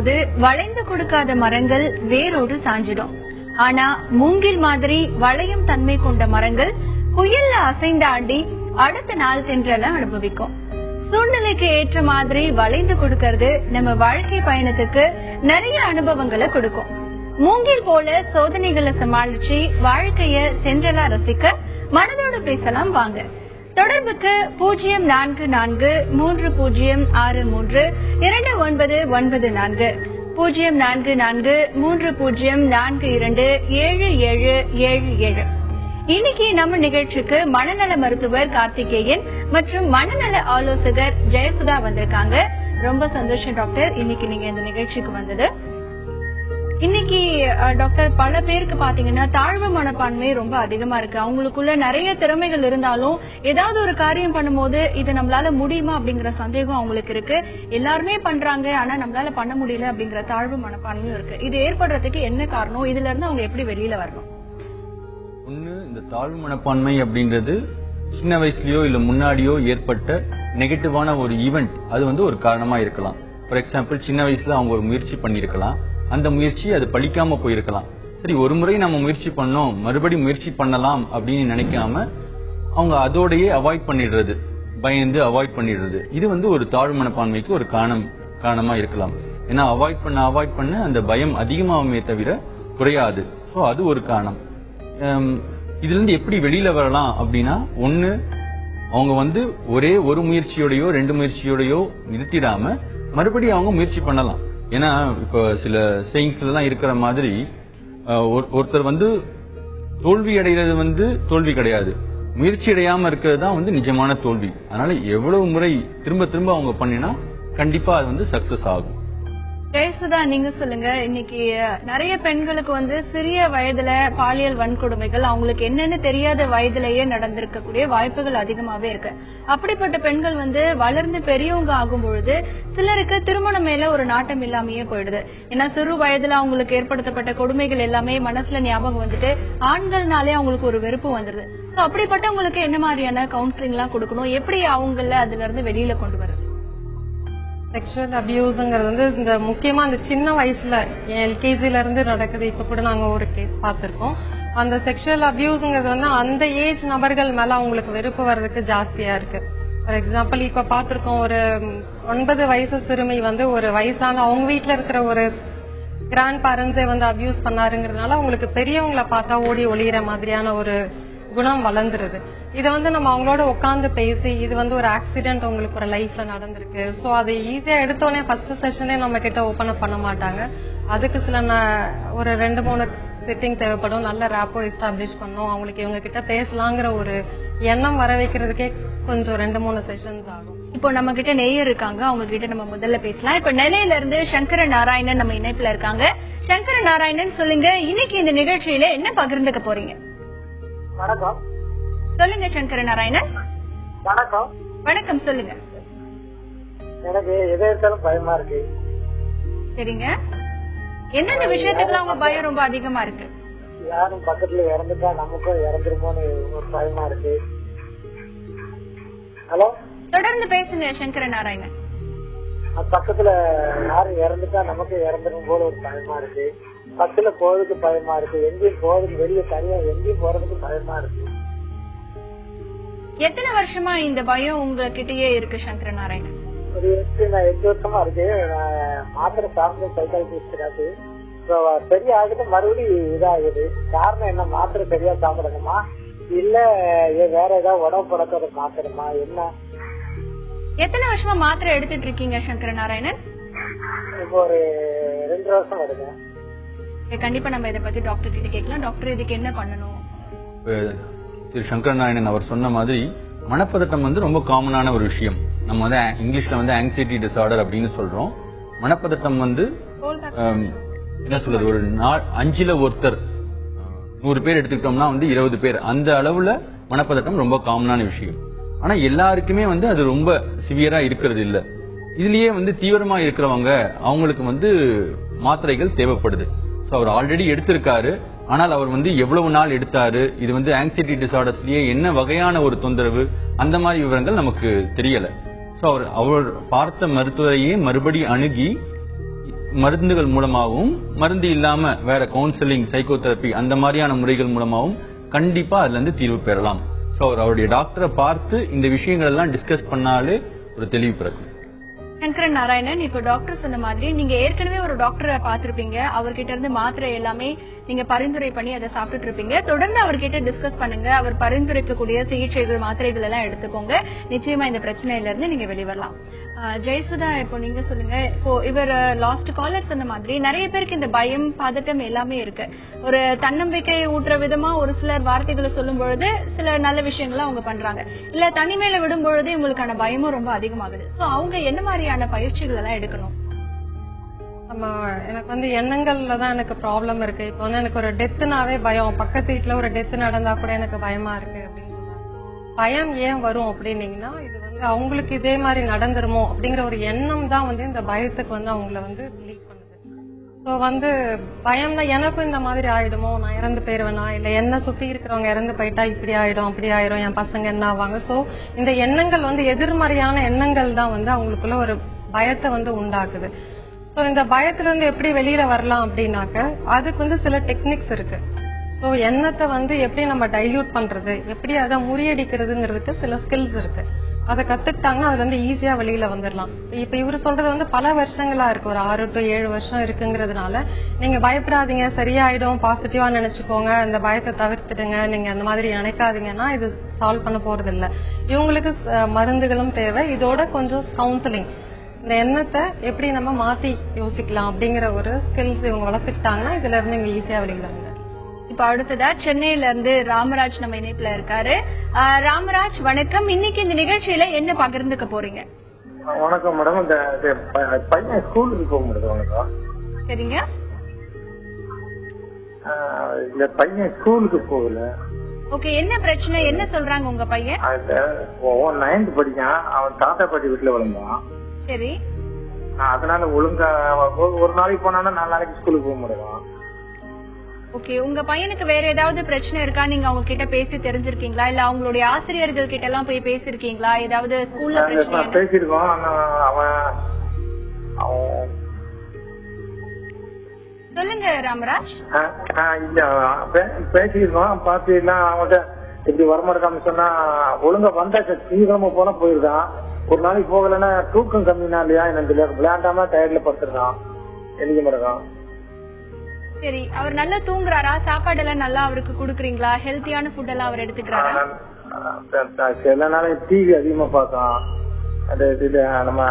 போது வளைந்து கொடுக்காத மரங்கள் வேரோடு சாஞ்சிடும். ஆனா மூங்கில் மாதிரி வளையும் தன்மை கொண்ட மரங்கள் புயல்ல அசைந்தாண்டி அடுத்த நாள் தென்றல அனுபவிக்கும். சூழ்நிலைக்கு ஏற்ற மாதிரி வளைந்து கொடுக்கறது நம்ம வாழ்க்கை பயணத்துக்கு நிறைய அனுபவங்களை கொடுக்கும். மூங்கில் போல சோதனைகளை சமாளிச்சு வாழ்க்கைய சென்றலா ரசிக்க மனதோடு பேசலாம் வாங்க. தொடர்புக்கு 0443602994 0443042777. இன்னைக்கு நம்ம நிகழ்ச்சிக்கு மனநல மருத்துவர் கார்த்திகேயன் மற்றும் மனநல ஆலோசகர் ஜெயசுதா வந்திருக்காங்க. ரொம்ப சந்தோஷம் டாக்டர், இன்னைக்கு நீங்க இந்த நிகழ்ச்சிக்கு வந்தது. இன்னைக்கு டாக்டர், பல பேருக்கு பாத்தீங்கன்னா தாழ்வு மனப்பான்மை ரொம்ப அதிகமா இருக்கு. அவங்களுக்குள்ள நிறைய திறமைகள் இருந்தாலும் ஏதாவது ஒரு காரியம் பண்ணும்போது இது நம்மளால முடியுமா அப்படிங்கிற சந்தேகம் அவங்களுக்கு இருக்கு. எல்லாருமே பண்றாங்க, ஆனா நம்மளால பண்ண முடியல அப்படிங்கிற தாழ்வு மனப்பான்மையும் இருக்கு. இது ஏற்படுறதுக்கு என்ன காரணம்? இதுல இருந்து அவங்க எப்படி வெளியில வரணும்? ஒண்ணு, இந்த தாழ்வு மனப்பான்மை அப்படின்றது சின்ன வயசுலயோ இல்ல முன்னாடியோ ஏற்பட்ட நெகட்டிவான ஒரு ஈவெண்ட், அது ஒரு காரணமா இருக்கலாம். ஃபார் எக்ஸாம்பிள், சின்ன வயசுல அவங்க ஒரு முயற்சி பண்ணிருக்கலாம், அந்த முயற்சி அது பலிக்காம போயிருக்கலாம். சரி, ஒரு முறை நம்ம முயற்சி பண்ணோம், மறுபடியும் முயற்சி பண்ணலாம் அப்படின்னு நினைக்காம அவங்க அதோடயே அவாய்ட் பண்ணிடுறது, பயந்து அவாய்ட் பண்ணிடுறது. இது ஒரு தாழ்வு மனப்பான்மைக்கு ஒரு காரணமா இருக்கலாம். ஏன்னா அவாய்ட் பண்ண அந்த பயம் அதிகமாகுமே தவிர குறையாது. சோ அது ஒரு காரணம். இதுல இருந்து எப்படி வெளியில வரலாம் அப்படின்னா, ஒண்ணு, அவங்க ஒரே ஒரு முயற்சியோடயோ 2 முயற்சியோடயோ நிறுத்திடாம மறுபடியும் அவங்க முயற்சி பண்ணலாம். ஏன்னா இப்ப சில சேயிங்ஸ்ல எல்லாம் இருக்கிற மாதிரி ஒருத்தர் தோல்வி அடைகிறது தோல்வி கிடையாது, முயற்சி அடையாம இருக்கிறது தான் நிஜமான தோல்வி. அதனால எவ்வளவு முறை திரும்ப திரும்ப அவங்க பண்ணினா கண்டிப்பா அது சக்சஸ் ஆகும். ஜெயசுதா, நீங்க சொல்லுங்க. இன்னைக்கு நிறைய பெண்களுக்கு சிறிய வயதுல பாலியல் வன்கொடுமைகள் அவங்களுக்கு என்னன்னு தெரியாத வயதிலேயே நடந்திருக்கக்கூடிய வாய்ப்புகள் அதிகமாவே இருக்கு. அப்படிப்பட்ட பெண்கள் வளர்ந்து பெரியவங்க ஆகும் பொழுது சிலருக்கு திருமணம் மேல ஒரு நாட்டம் இல்லாமையே போயிடுது. ஏன்னா சிறு வயதுல அவங்களுக்கு ஏற்படுத்தப்பட்ட கொடுமைகள் எல்லாமே மனசுல ஞாபகம் ஆண்கள்னாலே அவங்களுக்கு ஒரு வெறுப்பு வந்துருது. அப்படிப்பட்டவங்களுக்கு என்ன மாதிரியான கவுன்சிலிங் எல்லாம் கொடுக்கணும்? எப்படி அவங்கள அதுல இருந்து வெளியில கொண்டு வர? செக்ஷுவல் அபியூஸ்ங்கிறது இந்த முக்கியமா அந்த சின்ன வயசுல எல்கேஜில இருந்து நடக்குது. இப்ப கூட நாங்க ஒரு கேஸ் பார்த்திருக்கோம். அந்த செக்ஷுவல் அபியூஸ்ங்கிறது அந்த ஏஜ் நபர்கள் மேல அவங்களுக்கு வெறுப்பு வர்றதுக்கு ஜாஸ்தியா இருக்கு. ஃபார் எக்ஸாம்பிள், இப்ப பார்த்திருக்கோம், ஒரு 9 வயசு சிறுமி ஒரு வயசான அவங்க வீட்டுல இருக்கிற ஒரு கிராண்ட் பேரண்ட்ஸே அபியூஸ் பண்ணாருங்கிறதுனால அவங்களுக்கு பெரியவங்களை பார்த்தா ஓடி ஒளியிற மாதிரியான ஒரு குணம் வளர்ந்துருது. இதை நம்ம அவங்களோட உட்காந்து பேசி, இது ஒரு ஆக்சிடென்ட் உங்களுக்கு ஒரு லைஃப்ல நடந்திருக்கு, சோ அது ஈஸியா எடுத்தோடனே ஃபர்ஸ்ட் செஷனே நம்ம கிட்ட ஓபன் அப் பண்ண மாட்டாங்க. அதுக்கு சில ஒரு 2-3 சிட்டிங் தேவைப்படும். நல்ல ரேப்போ எஸ்டாப்ளிஷ் பண்ணும், அவங்களுக்கு இவங்க கிட்ட பேசலாங்கிற ஒரு எண்ணம் வர வைக்கிறதுக்கே கொஞ்சம் 2-3 செஷன்ஸ் ஆகும். இப்போ நம்ம கிட்ட நேயர் இருக்காங்க, அவங்க கிட்ட நம்ம முதல்ல பேசலாம். இப்ப நெல்லையில இருந்து சங்கர நாராயணன் நம்ம இணைப்புல இருக்காங்க. சங்கர நாராயணன், சொல்லுங்க, இன்னைக்கு இந்த நிகழ்ச்சியில என்ன பகிர்ந்துக்க போறீங்க? வணக்கம். சொல்லுங்க சங்கர நாராயணன். வணக்கம். வணக்கம், சொல்லுங்க. எனக்கு எதை எடுத்தாலும் பயமா இருக்கு. சரிங்க, எந்தெந்த விஷயத்துக்குலாம் உங்க பயம் ரொம்ப அதிகமா இருக்கு? யாரும் பக்கத்துல இறந்துட்டா நமக்கும் இறந்துருமோன்னு ஒரு பயமா இருக்கு. ஹலோ, தொடர்ந்து பேசுங்க சங்கர நாராயணன். பக்கத்துல யாரும் இறந்துட்டா நமக்கு இறந்துரும் போல ஒரு பயமா இருக்கு. பஸ்ல போறதுக்கு பயமா இருக்கு, எங்கேயும் போறதுக்கு, வெளியே தனியா எங்கேயும் போறதுக்கு பயமா இருக்கு. எத்தனை வருஷமா இந்த பயம் உங்ககிட்டயே இருக்கு சங்கர நாராயணன்? ஒரு 8 வருஷமா இருக்கு. மாத்திரை சார்ந்த சைக்காலஜிஸ்ட் காட்டு பெரிய ஆகுது, மறுபடியும் இதாகுது. காரணம் என்ன? மாத்திரை சரியா சாப்பிடணுமா இல்ல வேற ஏதாவது உடம்பு பழக்க மாத்திரமா என்ன? எத்தனை வருஷமா மாத்திரை எடுத்துட்டு இருக்கீங்க சங்கர நாராயணன்? இப்போ ஒரு 2 வருஷம் வருது. கண்டிப்பா நம்ம இதை பத்தி டாக்டர் கிட்ட கேட்கலாம். டாக்டர், இதுக்கு என்ன பண்ணணும்? திரு சங்கர நாராயணன் அவர் சொன்ன மாதிரி மனப்பதட்டம் ரொம்ப காமனான ஒரு விஷயம். நம்ம இங்கிலீஷ்ல ஆங்ஸைட்டி டிசார்டர் அப்படின்னு சொல்றோம். மனப்பதட்டம் என்ன சொல்றது, ஒரு 5ல் ஒருத்தர், 100 பேர் எடுத்துக்கிட்டோம்னா 20 பேர், அந்த அளவுல மனப்பதட்டம் ரொம்ப காமனான விஷயம். ஆனா எல்லாருக்குமே அது ரொம்ப சிவியரா இருக்கிறது இல்ல. இதுலயே தீவிரமா இருக்கிறவங்க அவங்களுக்கு மாத்திரைகள் தேவைப்படுது. அவர் ஆல்ரெடி எடுத்திருக்காரு, ஆனால் அவர் எவ்வளவு நாள் எடுத்தாரு, இது ஆங்ஸைட்டி டிசார்டர்ஸ்லயே என்ன வகையான ஒரு தொந்தரவு, அந்த மாதிரி விவரங்கள் நமக்கு தெரியல. அவர் பார்த்த மருத்துவரையே மறுபடி அணுகி மருந்துகள் மூலமாகவும் மருந்து இல்லாம வேற கவுன்சிலிங், சைக்கோதெரபி அந்த மாதிரியான முறைகள் மூலமாகவும் கண்டிப்பா அதுல இருந்து தீர்வு பெறலாம். சோ அவருடைய டாக்டரை பார்த்து இந்த விஷயங்கள் எல்லாம் டிஸ்கஸ் பண்ணாலே ஒரு தெளிவு பிறக்கும். சங்கரன் நாராயணன், இப்ப டாக்டர் சொன்ன மாதிரி நீங்க ஏற்கனவே ஒரு டாக்டரை பாத்திருப்பீங்க, அவர்கிட்ட இருந்து மாத்திரை எல்லாமே நீங்க பரிந்துரை பண்ணி அதை சாப்பிட்டு இருப்பீங்க. தொடர்ந்து அவர்கிட்ட டிஸ்கஸ் பண்ணுங்க, அவர் பரிந்துரைக்கக்கூடிய சிகிச்சைகள், மாத்திரைகள் எல்லாம் எடுத்துக்கோங்க. நிச்சயமா இந்த பிரச்சனையில இருந்து நீங்க வெளிவரலாம். ஜெயசுதா, இப்போ நீங்க சொல்லுங்க. இப்போ இவர் லாஸ்ட் காலர் சொன்ன மாதிரி நிறைய பேருக்கு இந்த பயம், பதட்டம் எல்லாமே இருக்கு. ஒரு தன்னம்பிக்கையை ஊட்டுற விதமா ஒரு சிலர் வார்த்தைகளை சொல்லும் பொழுது சில நல்ல விஷயங்களை அவங்க பண்றாங்க, இல்ல தனிமையில விடும் பொழுது இவங்களுக்கான பயமும் ரொம்ப அதிகமாகுது. சோ அவங்க என்ன மாதிரியான பயிற்சிகள் எல்லாம் எடுக்கணும்? எனக்கு வந்து எண்ணங்கள்ல தான் எனக்கு ப்ராப்ளம் இருக்கு. இப்போ வந்து எனக்கு ஒரு டெத்துனாவே பயம், பக்கத்து வீட்டுல ஒரு டெத்து நடந்தா கூட எனக்கு பயமா இருக்கு அப்படின்னு சொல்றாங்க. பயம் ஏன் வரும் அப்படின்னீங்கன்னா, இது வந்து அவங்களுக்கு இதே மாதிரி நடந்துருமோ அப்படிங்கிற ஒரு எண்ணம் தான் வந்து இந்த பயத்துக்கு வந்து அவங்கள வந்து லீட் பண்ணுது. ஸோ வந்து பயம்னா எனக்கும் இந்த மாதிரி ஆயிடுமோ, நான் இறந்து போயிருவேனா, இல்ல என்ன சுத்தி இருக்கிறவங்க இறந்து போயிட்டா இப்படி ஆயிடும் அப்படி ஆயிடும், என் பசங்க என்ன ஆவாங்க. ஸோ இந்த எண்ணங்கள் வந்து எதிர்மறையான எண்ணங்கள் தான் வந்து அவங்களுக்குள்ள ஒரு பயத்தை வந்து உண்டாக்குது. ஸோ இந்த பயத்துல இருந்து எப்படி வெளியில வரலாம் அப்படின்னாக்க, அதுக்கு வந்து சில டெக்னிக்ஸ் இருக்கு. ஸோ எண்ணத்தை வந்து எப்படி நம்ம டைல்யூட் பண்றது, எப்படி அதை முறியடிக்கிறதுங்கிறதுக்கு சில ஸ்கில்ஸ் இருக்கு. அதை கத்துக்கிட்டாங்கன்னா அதுல இருந்து ஈஸியா வெளியில வந்துடலாம். இப்ப இவரு சொல்றது வந்து பல வருஷங்களா இருக்கு, ஒரு 6 to 7 வருஷம் இருக்குங்கிறதுனால நீங்க பயப்படாதீங்க, சரியாயிடும், பாசிட்டிவா நினைச்சுக்கோங்க, இந்த பயத்தை தவிர்த்துடுங்க, நீங்க அந்த மாதிரி நினைக்காதீங்கன்னா இது சால்வ் பண்ண போறது இல்ல. இவங்களுக்கு மருந்துகளும் தேவை, இதோட கொஞ்சம் கவுன்சிலிங், இந்த எண்ணத்தை எப்படி நம்ம மாத்தி யோசிக்கலாம் அப்படிங்கிற ஒரு ஸ்கில்ஸ் இவங்க வளர்த்துக்கிட்டாங்கன்னா இதுல இருந்து இவங்க ஈஸியா வெளியிடுவாங்க. இப்ப அடுத்ததா சென்னையில இருந்து ராமராஜ் நம்ம இணைப்புல இருக்காரு. ராமராஜ் வணக்கம். இன்னைக்கு இந்த நிகழ்ச்சியில என்ன பகிர்ந்துக்க போறீங்க? வணக்கம் மேடம். இந்த பையன் ஸ்கூலுக்கு போக முடியாது. சரிங்க. இந்த பையன் ஸ்கூலுக்கு போகல. ஓகே, என்ன பிரச்சனை, என்ன சொல்றாங்க உங்க பையன்? 9th படிக்கான், அவன் தாத்தா பாட்டி வீட்டுல வளர்ந்தான். சரி. அதனால ஒழுங்கா ஒரு நாளைக்கு போனானா 4 நாளைக்கு ஸ்கூலுக்கு போக முடியும். ஓகே, உங்க பையனுக்கு வேற ஏதாவது பிரச்சனை இருக்கா? நீங்க அவங்க கிட்ட பேசி தெரிஞ்சிருக்கீங்களா, இல்ல அவங்களுடைய ஆசிரியர்கள் கிட்ட எல்லாம் போய் பேசிருக்கீங்களா? ஏதாவது ஸ்கூல்ல பிரச்சனை? பேசிருக்கோம். சொல்லுங்க ராமராஜ். இல்ல பேசிருக்கோம், பார்த்து எல்லாம் அவங்கள்ட்ட இப்படி வரமாட்டான்னு சொன்னா ஒழுங்கா வந்தா சீக்கிரமா போனா போயிருக்கான். ஒரு நாளைக்கு போகலன்னா தூக்கம் கம்மினா இல்லையா எனக்கு விளையாண்டாம டயர்ட்ல படுத்துருக்கான், எழுதி மாட்டான். சரி, அவர் நல்லா தூங்குறாரா? சாப்பாடு எல்லாம் நல்லா அவருக்கு குடுக்குறீங்களா? ஹெல்த்தியான ஃபுட் எல்லாம் அவர் எடுத்துக்கிறாரா? சில நாளைக்கு டிவி அதிகமா பார்த்தான், அந்த இதுல நம்ம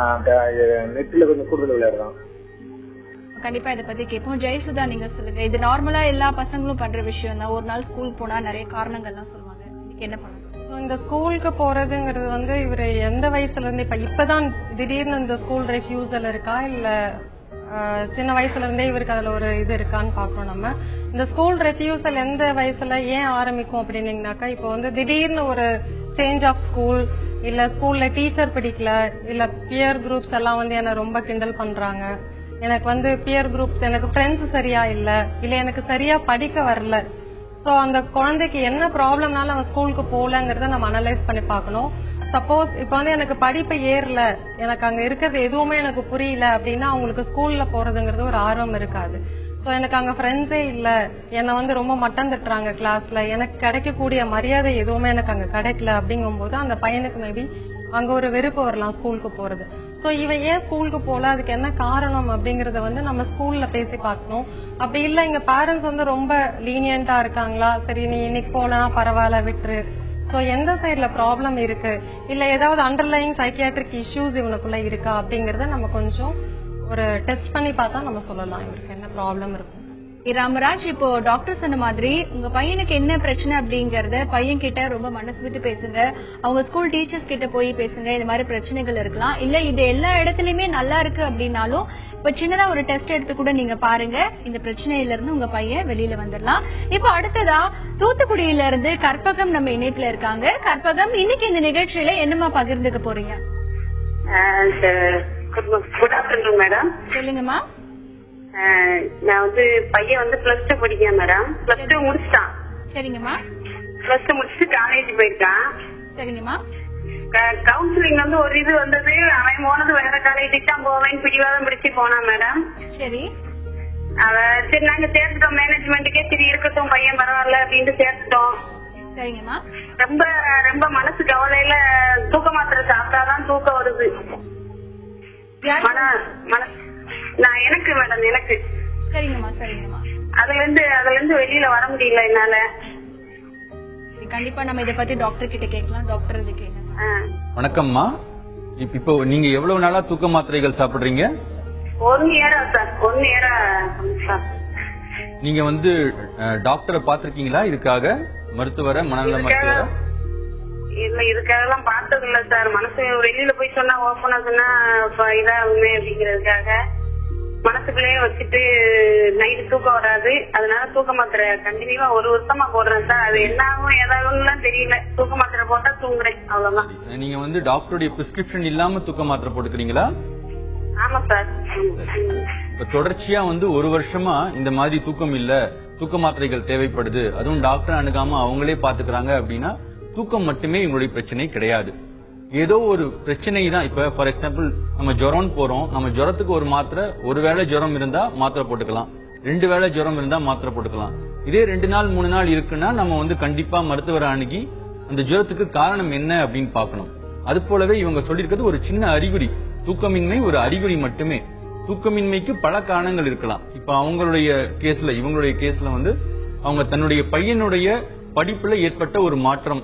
நெட்ல கொஞ்சம் கூடுதல் விளையாடுறான். கண்டிப்பா இதை பத்தி கேட்போம். ஜெயசுதா, நீங்க சொல்லுங்க. இது நார்மலா எல்லா பசங்களும் பண்ற விஷயம் தான். ஒரு நாள் ஸ்கூல் போனா நிறைய காரணங்கள்லாம் சொல்லுவாங்க, இதுக்கு என்ன பண்ணணும்? இந்த ஸ்கூலுக்கு போறதுங்கிறது வந்து இவரு எந்த வயசுல இருந்து, இப்பதான் திடீர்னு இந்த ஸ்கூல் ரெஃப்யூசல் இருக்கா, இல்ல சின்ன வயசுல இருந்தே இவருக்கு அதுல ஒரு இது இருக்கான்னு பாக்கணும் நம்ம. இந்த ஸ்கூல் ரெஃப்யூசல் எந்த வயசுல ஏன் ஆரம்பிக்கும் அப்படின்னீங்கன்னாக்கா, இப்போ வந்து திடீர்னு ஒரு சேஞ்ச் ஆஃப் ஸ்கூல், இல்ல ஸ்கூல்ல டீச்சர் பிடிக்கல, இல்ல பியர் குரூப்ஸ் எல்லாம் வந்து என்ன ரொம்ப கிண்டல் பண்றாங்க, எனக்கு வந்து பியர் குரூப்ஸ், எனக்கு ஃப்ரெண்ட்ஸ் சரியா இல்ல எனக்கு சரியா படிக்க வரல. சோ அந்த குழந்தைக்கு என்ன ப்ராப்ளம்னால அவன் ஸ்கூலுக்கு போகலங்கிறத நம்ம அனலைஸ் பண்ணி பார்க்கணும். சப்போஸ் இப்ப வந்து எனக்கு படிப்பு ஏறல, எனக்கு அங்க இருக்கிறது எதுவுமே எனக்கு புரியல அப்படின்னா அவங்களுக்கு ஸ்கூல்ல போறதுங்கிறது ஒரு ஆர்வம் இருக்காது. சோ எனக்கு அங்க ஃப்ரெண்ட்ஸே இல்ல, என்னை வந்து ரொம்ப மட்டம் தட்டுறாங்க கிளாஸ்ல, எனக்கு கிடைக்கக்கூடிய மரியாதை எதுவுமே எனக்கு அங்க கிடைக்கல அப்படிங்கும் போது அந்த பையனுக்கு மேபி அங்க ஒரு வெறுப்பு வரலாம் ஸ்கூலுக்கு போறது. சோ இவன் ஏன் ஸ்கூலுக்கு போல, அதுக்கு என்ன காரணம் அப்படிங்கறத வந்து நம்ம ஸ்கூல்ல பேசி பார்க்கணும். அப்படி இல்ல எங்க பேரண்ட்ஸ் வந்து ரொம்ப லீனியண்டா இருக்காங்களா, சரி நீ இன்னைக்கு போலனா பரவாயில்ல விட்டுரு, சோ எந்த சைடுல ப்ராப்ளம் இருக்கு, இல்ல ஏதாவது அண்டர்லைங் சைக்கியாட்ரிக் இஷ்யூஸ் இவனுக்குள்ள இருக்கா அப்படிங்கறத நம்ம கொஞ்சம் ஒரு டெஸ்ட் பண்ணி பார்த்தா நம்ம சொல்லலாம் இவருக்கு என்ன ப்ராப்ளம் இருக்கும். ராமராஜ், இப்போ டாக்டர் சொன்ன மாதிரி உங்க பையனுக்கு என்ன பிரச்சனை அப்படிங்கறத பையன் கிட்ட ரொம்ப மனசு விட்டு பேசுங்க. அவங்க ஸ்கூல் டீச்சர்ஸ் கிட்ட போய் பேசுங்க. இந்த மாதிரி பிரச்சனைகள் இருக்கலாம், இல்ல இது எல்லா இடத்துலயுமே நல்லா இருக்கு அப்படின்னாலும் இப்ப சின்னதா ஒரு டெஸ்ட் எடுத்து கூட நீங்க பாருங்க. இந்த பிரச்சனையில இருந்து உங்க பையன் வெளியில வந்துடலாம். இப்போ அடுத்ததா தூத்துக்குடியில இருந்து கற்பகம் நம்ம இணைப்புல இருக்காங்க. கற்பகம், இன்னைக்கு இந்த நிகழ்ச்சியில என்னமா பகிர்ந்துக்க போறீங்க? Good afternoon madam. சொல்லுங்கம்மா. நான் வந்து பையன் வந்து +2 படிக்கிறேன் மேடம். +2 முடிச்சிட்டான். சரிங்கம்மா. +2 முடிச்சுட்டு காலேஜ் போயிருக்கான். சரிங்கம்மா. கவுன்சிலிங் வந்து ஒரு இது வந்தது. அவன் போனது வேற காலேஜுக்கு தான் போவேன்னு பிடிவாதம் பிடிச்சு போனான் மேடம். சரி சரி நாங்க சேர்த்துட்டோம் மேனேஜ்மெண்ட்டுக்கே. சரி இருக்கட்டும் பையன் பரவாயில்ல அப்படின்ட்டு சேர்த்துட்டோம். சரிங்கம்மா. ரொம்ப ரொம்ப மனசு கவலையில தூக்க மாத்திரை சாப்பிட்டாதான் தூக்கம் வருது. எனக்கு மேடம் எனக்கு. சரிங்கம்மா சரிங்கம்மா. அதுல இருந்து வெளியில வர முடியல என்னால. கண்டிப்பா நம்ம இத பத்தி டாக்டர் கிட்ட கேட்கலாம். டாக்டர் இது கேளுங்க. வணக்கம்மா. இப்போ நீங்க எவ்வளவு நாளா தூக்க மாத்திரைகள் சாப்பிடுறீங்க? 1 இயரா சார். 1 இயரா சார். நீங்க வந்து டாக்டரை பாத்திருக்கீங்களா இதுக்காக? மருத்துவரை, மனநல மருத்துவரை? இல்ல இதுக்காகலாம் பார்த்தது இல்ல சார். மனசு வெளியில போய் சொன்னா ஓப்பனா சொன்னா இதாகுமே அப்படிங்கறதுக்காக மனசுக்குள்ளேயே வச்சுட்டு நைட்டு தூக்கம் வராது. அதனால தூக்க மாத்திரை கண்டினியூவா 1 வருஷமா போடுறேன் சார். அது என்ன ஆகும் ஏதாகும்லாம் தெரியல. தூக்க மாத்திரை போட்டா தூங்குறேன் அவ்வளவுதான். நீங்க வந்து டாக்டருடைய பிரிஸ்கிரிப்ஷன் இல்லாம தூக்க மாத்திரை போட்டுக்கிறீங்களா? ஆமா சார். இப்ப தொடர்ச்சியா வந்து 1 வருஷமா இந்த மாதிரி தூக்கம் இல்ல, தூக்க மாத்திரைகள் தேவைப்படுது, அதுவும் டாக்டர் அணுகாம அவங்களே பாத்துக்கிறாங்க அப்படின்னா தூக்கம் மட்டுமே இவங்களுடைய பிரச்சனை கிடையாது. ஏதோ ஒரு பிரச்சனை தான். இப்ப ஃபார் எக்ஸாம்பிள் நம்ம ஜுரம் போறோம், நம்ம ஜுரத்துக்கு ஒரு மாத்திரை, ஒருவேளை ஜுரம் இருந்தா மாத்திரை போட்டுக்கலாம், 2 வேளை ஜுரம் இருந்தா மாத்திரை போட்டுக்கலாம். இதே 2 நாள் 3 நாள் இருக்குன்னா நம்ம வந்து கண்டிப்பா மருத்துவரை அணுகி அந்த ஜுரத்துக்கு காரணம் என்ன அப்படின்னு பாக்கணும். அது போலவே இவங்க சொல்லிருக்கிறது ஒரு சின்ன அறிகுறி. தூக்கமின்மை ஒரு அறிகுறி மட்டுமே. தூக்கமின்மைக்கு பல காரணங்கள் இருக்கலாம். இப்ப அவங்களுடைய கேஸ்ல, இவங்களுடைய கேஸ்ல வந்து அவங்க தன்னுடைய பையனுடைய படிப்புல ஏற்பட்ட ஒரு மாற்றம்,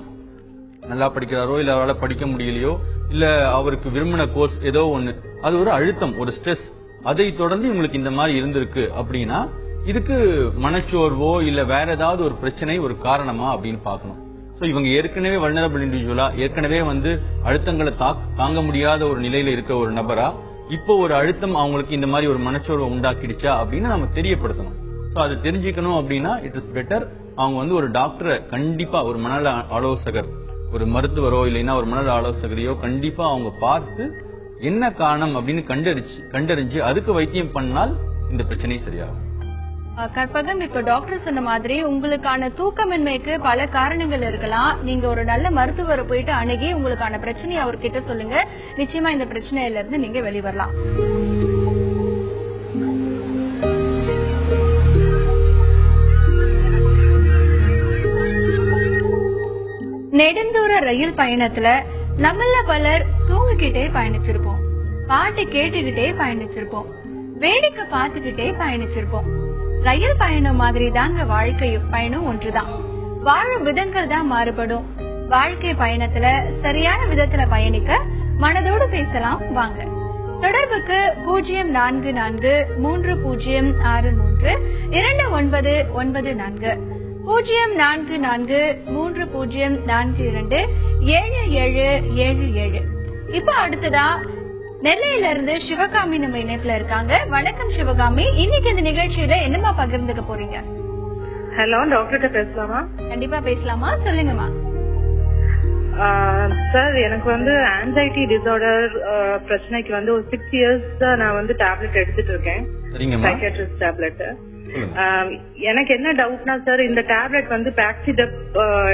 நல்லா படிக்கிறாரோ இல்ல அவரால் படிக்க முடியலையோ இல்ல அவருக்கு விரும்பின கோர்ஸ் ஏதோ ஒண்ணு, அது ஒரு அழுத்தம், ஒரு ஸ்ட்ரெஸ், அதை தொடர்ந்து இவங்களுக்கு இந்த மாதிரி இருந்திருக்கு அப்படின்னா இதுக்கு மனச்சோர்வோ இல்ல வேற ஏதாவது ஒரு பிரச்சனை ஒரு காரணமா அப்படின்னு பாக்கணும். சோ இவங்க ஏற்கனவே வல்னரபிள் இண்டிவிஜுவலா, ஏற்கனவே வந்து அழுத்தங்களை தாங்க முடியாத ஒரு நிலையில இருக்க ஒரு நபரா, இப்போ ஒரு அழுத்தம் அவங்களுக்கு இந்த மாதிரி ஒரு மனச்சோர்வை உண்டாக்கிடுச்சா அப்படின்னு நம்ம தெரியப்படுத்தணும். சோ அது தெரிஞ்சுக்கணும் அப்படின்னா இட் இஸ் பெட்டர் அவங்க வந்து ஒரு டாக்டரை கண்டிப்பா, ஒரு மனநல ஆலோசகர், ஒரு மருத்துவரோ இல்லைன்னா ஒரு மனநல ஆலோசகரையோ கண்டிப்பா அவங்க பார்த்து என்ன காரணம் அப்படின்னு கண்டறிஞ்சு அதுக்கு வைத்தியம் பண்ணால் இந்த பிரச்சனை சரியாகும். கற்பகம், இப்ப டாக்டர் சொன்ன மாதிரி உங்களுக்கான தூக்கமின்மைக்கு பல காரணங்கள் இருக்கலாம். நீங்க ஒரு நல்ல மருத்துவரை போயிட்டு அணுகி உங்களுக்கான பிரச்சனையை அவர்கிட்ட சொல்லுங்க. நிச்சயமா இந்த பிரச்சனையில இருந்து நீங்க வெளிவரலாம். நெடுந்தூர ரயில் பயணத்துல நம்மள பலர் தூங்கிக்கிட்டே பயணிச்சிருப்போம், பாட்டு கேட்டுக்கிட்டே பயணிச்சிருப்போம், வேடிக்கை பார்த்துக்கிட்டே பயணிச்சிருப்போம். ரயில் பயணம் மாதிரி தாங்க வாழ்க்கையும் பயணம் ஒன்றுதான். வாழும் விதங்கள் தான் மாறுபடும். வாழ்க்கை பயணத்துல சரியான விதத்துல பயணிக்க மனதோடு பேசலாம் வாங்க. தொடர்புக்கு 0443606342 0443427777. இப்ப அடுத்ததா நெல்லையில இருந்து சிவகாமி நம்ம இணைப்புல இருக்காங்க. வணக்கம் சிவகாமி, இன்னைக்கு இந்த நிகழ்ச்சியில என்னமா பகிர்ந்துக்க போறீங்க? ஹலோ, டாக்டர்கிட்ட பேசலாமா? கண்டிப்பா பேசலாமா, சொல்லுங்கம்மா. சார், எனக்கு வந்து ஆன்சைட்டி டிசார்டர் பிரச்சனைக்கு வந்து ஒரு 6 years நான் வந்து டேப்லெட் எடுத்துட்டு இருக்கேன், சைக்கியாட்ரிஸ்ட் டேப்லெட். எனக்கு என்ன டவுட்னா சார், இந்த டேப்லெட் வந்து பாக்சிடப்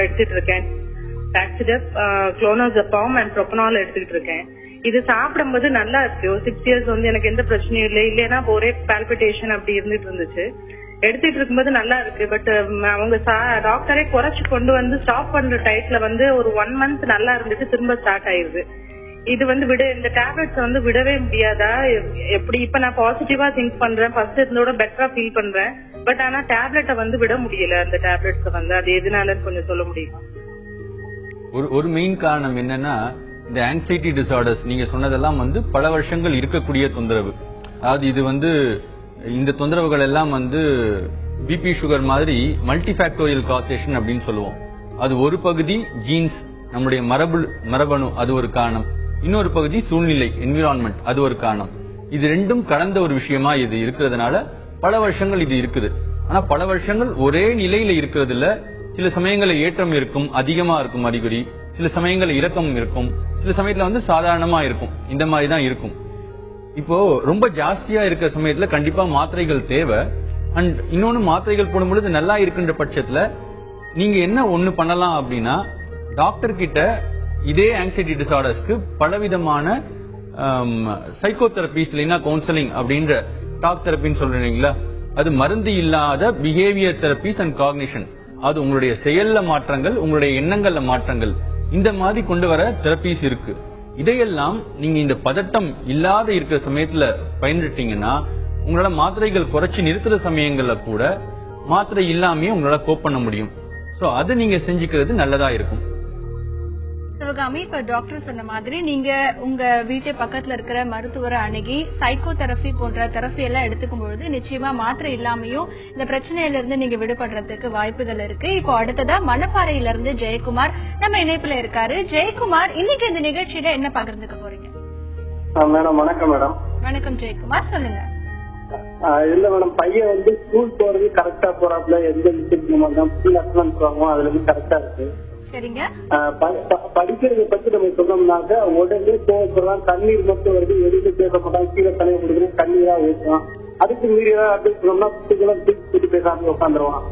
எடுத்துட்டு இருக்கேன், பாக்சிடப், குளோனோசெபாம் அண்ட் ப்ரோபனால் எடுத்துக்கிட்டு இருக்கேன். இது சாப்பிடும்போது நல்லா இருக்கு. ஒரு 6 years வந்து எனக்கு எந்த பிரச்சனையும் இல்லை. இல்லைன்னா ஒரே பால்பிட்டேஷன் அப்படி இருந்துட்டு இருந்துச்சு. எடுத்துட்டு இருக்கும்போது நல்லா இருக்கு. பட் அவங்க டாக்டரே குறைச்சு கொண்டு வந்து ஸ்டாப் பண்ற டைப்ல வந்து ஒரு 1 month நல்லா இருந்துட்டு திரும்ப ஸ்டார்ட் ஆயிருது. இது வந்து இந்த டேப்லெட்ஸ் வந்து விடவே முடியாதா எப்படி? இப்ப நான் பாசிட்டிவா திங்க் பண்றேன், ஃபர்ஸ்ட் இருந்தோட பெட்டரா ஃபீல் பண்றேன். பட் ஆனா டேப்லெட்டை வந்து விட முடியல. அந்த டேப்லெட்ஸ் வந்து அது எதனாலன்னு கொஞ்சம் சொல்ல முடியுமா? ஒரு மெயின் காரணம் என்னன்னா, இந்த ஆங்ஸைட்டி டிசார்டர்ஸ் நீங்க சொன்னதெல்லாம் வந்து பல வருஷங்கள் இருக்கக்கூடிய தொந்தரவு. அதாவது இது வந்து இந்த தொந்தரவுகள் எல்லாம் வந்து பிபி சுகர் மாதிரி மல்டிஃபேக்டோரியல் காசேஷன் அப்படின்னு சொல்லுவோம். அது ஒரு பகுதி ஜீன்ஸ், நம்முடைய மரபணு, அது ஒரு காரணம். இன்னொரு பகுதி சூழ்நிலை, என்விரான்மெண்ட், அது ஒரு காரணம். இது ரெண்டும் கலந்த ஒரு விஷயமா இது இருக்கிறதுனால பல வருஷங்கள் இது இருக்குது. ஆனா பல வருஷங்கள் ஒரே நிலையில இருக்கிறது இல்ல. சில சமயங்கள்ல ஏற்றம் இருக்கும், அதிகமா இருக்கும் அறிகுறி, சில சமயங்கள்ல இறக்கம் இருக்கும், சில சமயத்துல வந்து சாதாரணமா இருக்கும். இந்த மாதிரி தான் இருக்கும். இப்போ ரொம்ப ஜாஸ்தியா இருக்கிற சமயத்துல கண்டிப்பா மாத்திரைகள் தேவை. அண்ட் இன்னொன்னு, மாத்திரைகள் போடும்பொழுது நல்லா இருக்கின்ற பட்சத்துல நீங்க என்ன ஒண்ணு பண்ணலாம் அப்படின்னா, டாக்டர் கிட்ட இதே ஆங்ஸைட்டி டிசார்டர்ஸ்க்கு பலவிதமான சைக்கோதெரபிஸ் இல்லைன்னா கவுன்சிலிங் அப்படின்ற டாக் தெரப்பின்னு சொல்றீங்களா, அது மருந்து இல்லாத பிஹேவியர் தெரபிஸ் அண்ட் காக்னிஷன், அது உங்களுடைய செயல்ல மாற்றங்கள், உங்களுடைய எண்ணங்கள்ல மாற்றங்கள், இந்த மாதிரி கொண்டு வர தெரபிஸ் இருக்கு. இதையெல்லாம் நீங்க இந்த பதட்டம் இல்லாத இருக்கிற சமயத்துல பயன்படுத்தீங்கன்னா உங்களால மாத்திரைகள் குறைச்சி நிறுத்துற சமயங்கள்ல கூட மாத்திரை இல்லாமயே உங்களால கோப் பண்ண முடியும். சோ அதை நீங்க செஞ்சுக்கிறது நல்லதா இருக்கும். சிவகாமி, இப்ப டாக்டர் சொன்ன மாதிரி நீங்க உங்க வீட்டு பக்கத்துல இருக்கிற மருத்துவரை அணுகி சைக்கோ தெரபி போன்ற தெரபி எல்லாம் எடுத்துக்கும் பொழுது நிச்சயமா மாத்திரை இல்லாமையும் இந்த பிரச்சனையில இருந்து நீங்க விடுபடுறதுக்கு வாய்ப்புகள் இருக்கு. இப்போ அடுத்ததா மணப்பாறையில இருந்து ஜெயக்குமார் நம்ம இணைப்புல இருக்காரு. ஜெயக்குமார், இன்னைக்கு இந்த நிகழ்ச்சியில என்ன பகிர்ந்துக்க போறீங்க? மேடம் வணக்கம். மேடம் வணக்கம் ஜெயக்குமார், சொல்லுங்க. இல்ல மேடம், பையன் வந்து ஸ்கூல் போறது கரெக்டா போறாப்ல, எந்த விஷயம் அதுல இருந்து கரெக்டா இருக்கு. சரிங்க. படிக்கிறத பத்தி நம்ம சொன்னோம்னாக்க உடனே கோவப்படுறான், கண்ணீர் மட்டும் வருது, வெளியில பேச மாட்டான், கீழே தலையை கொடுக்குறது கண்ணீரா ஊற்றுவான். அதுக்கு மீறி ஏதாவது அட்வைஸ் பண்ணோம்னா புத்தகம் தூக்கி பேசாம உட்காந்துருவான்.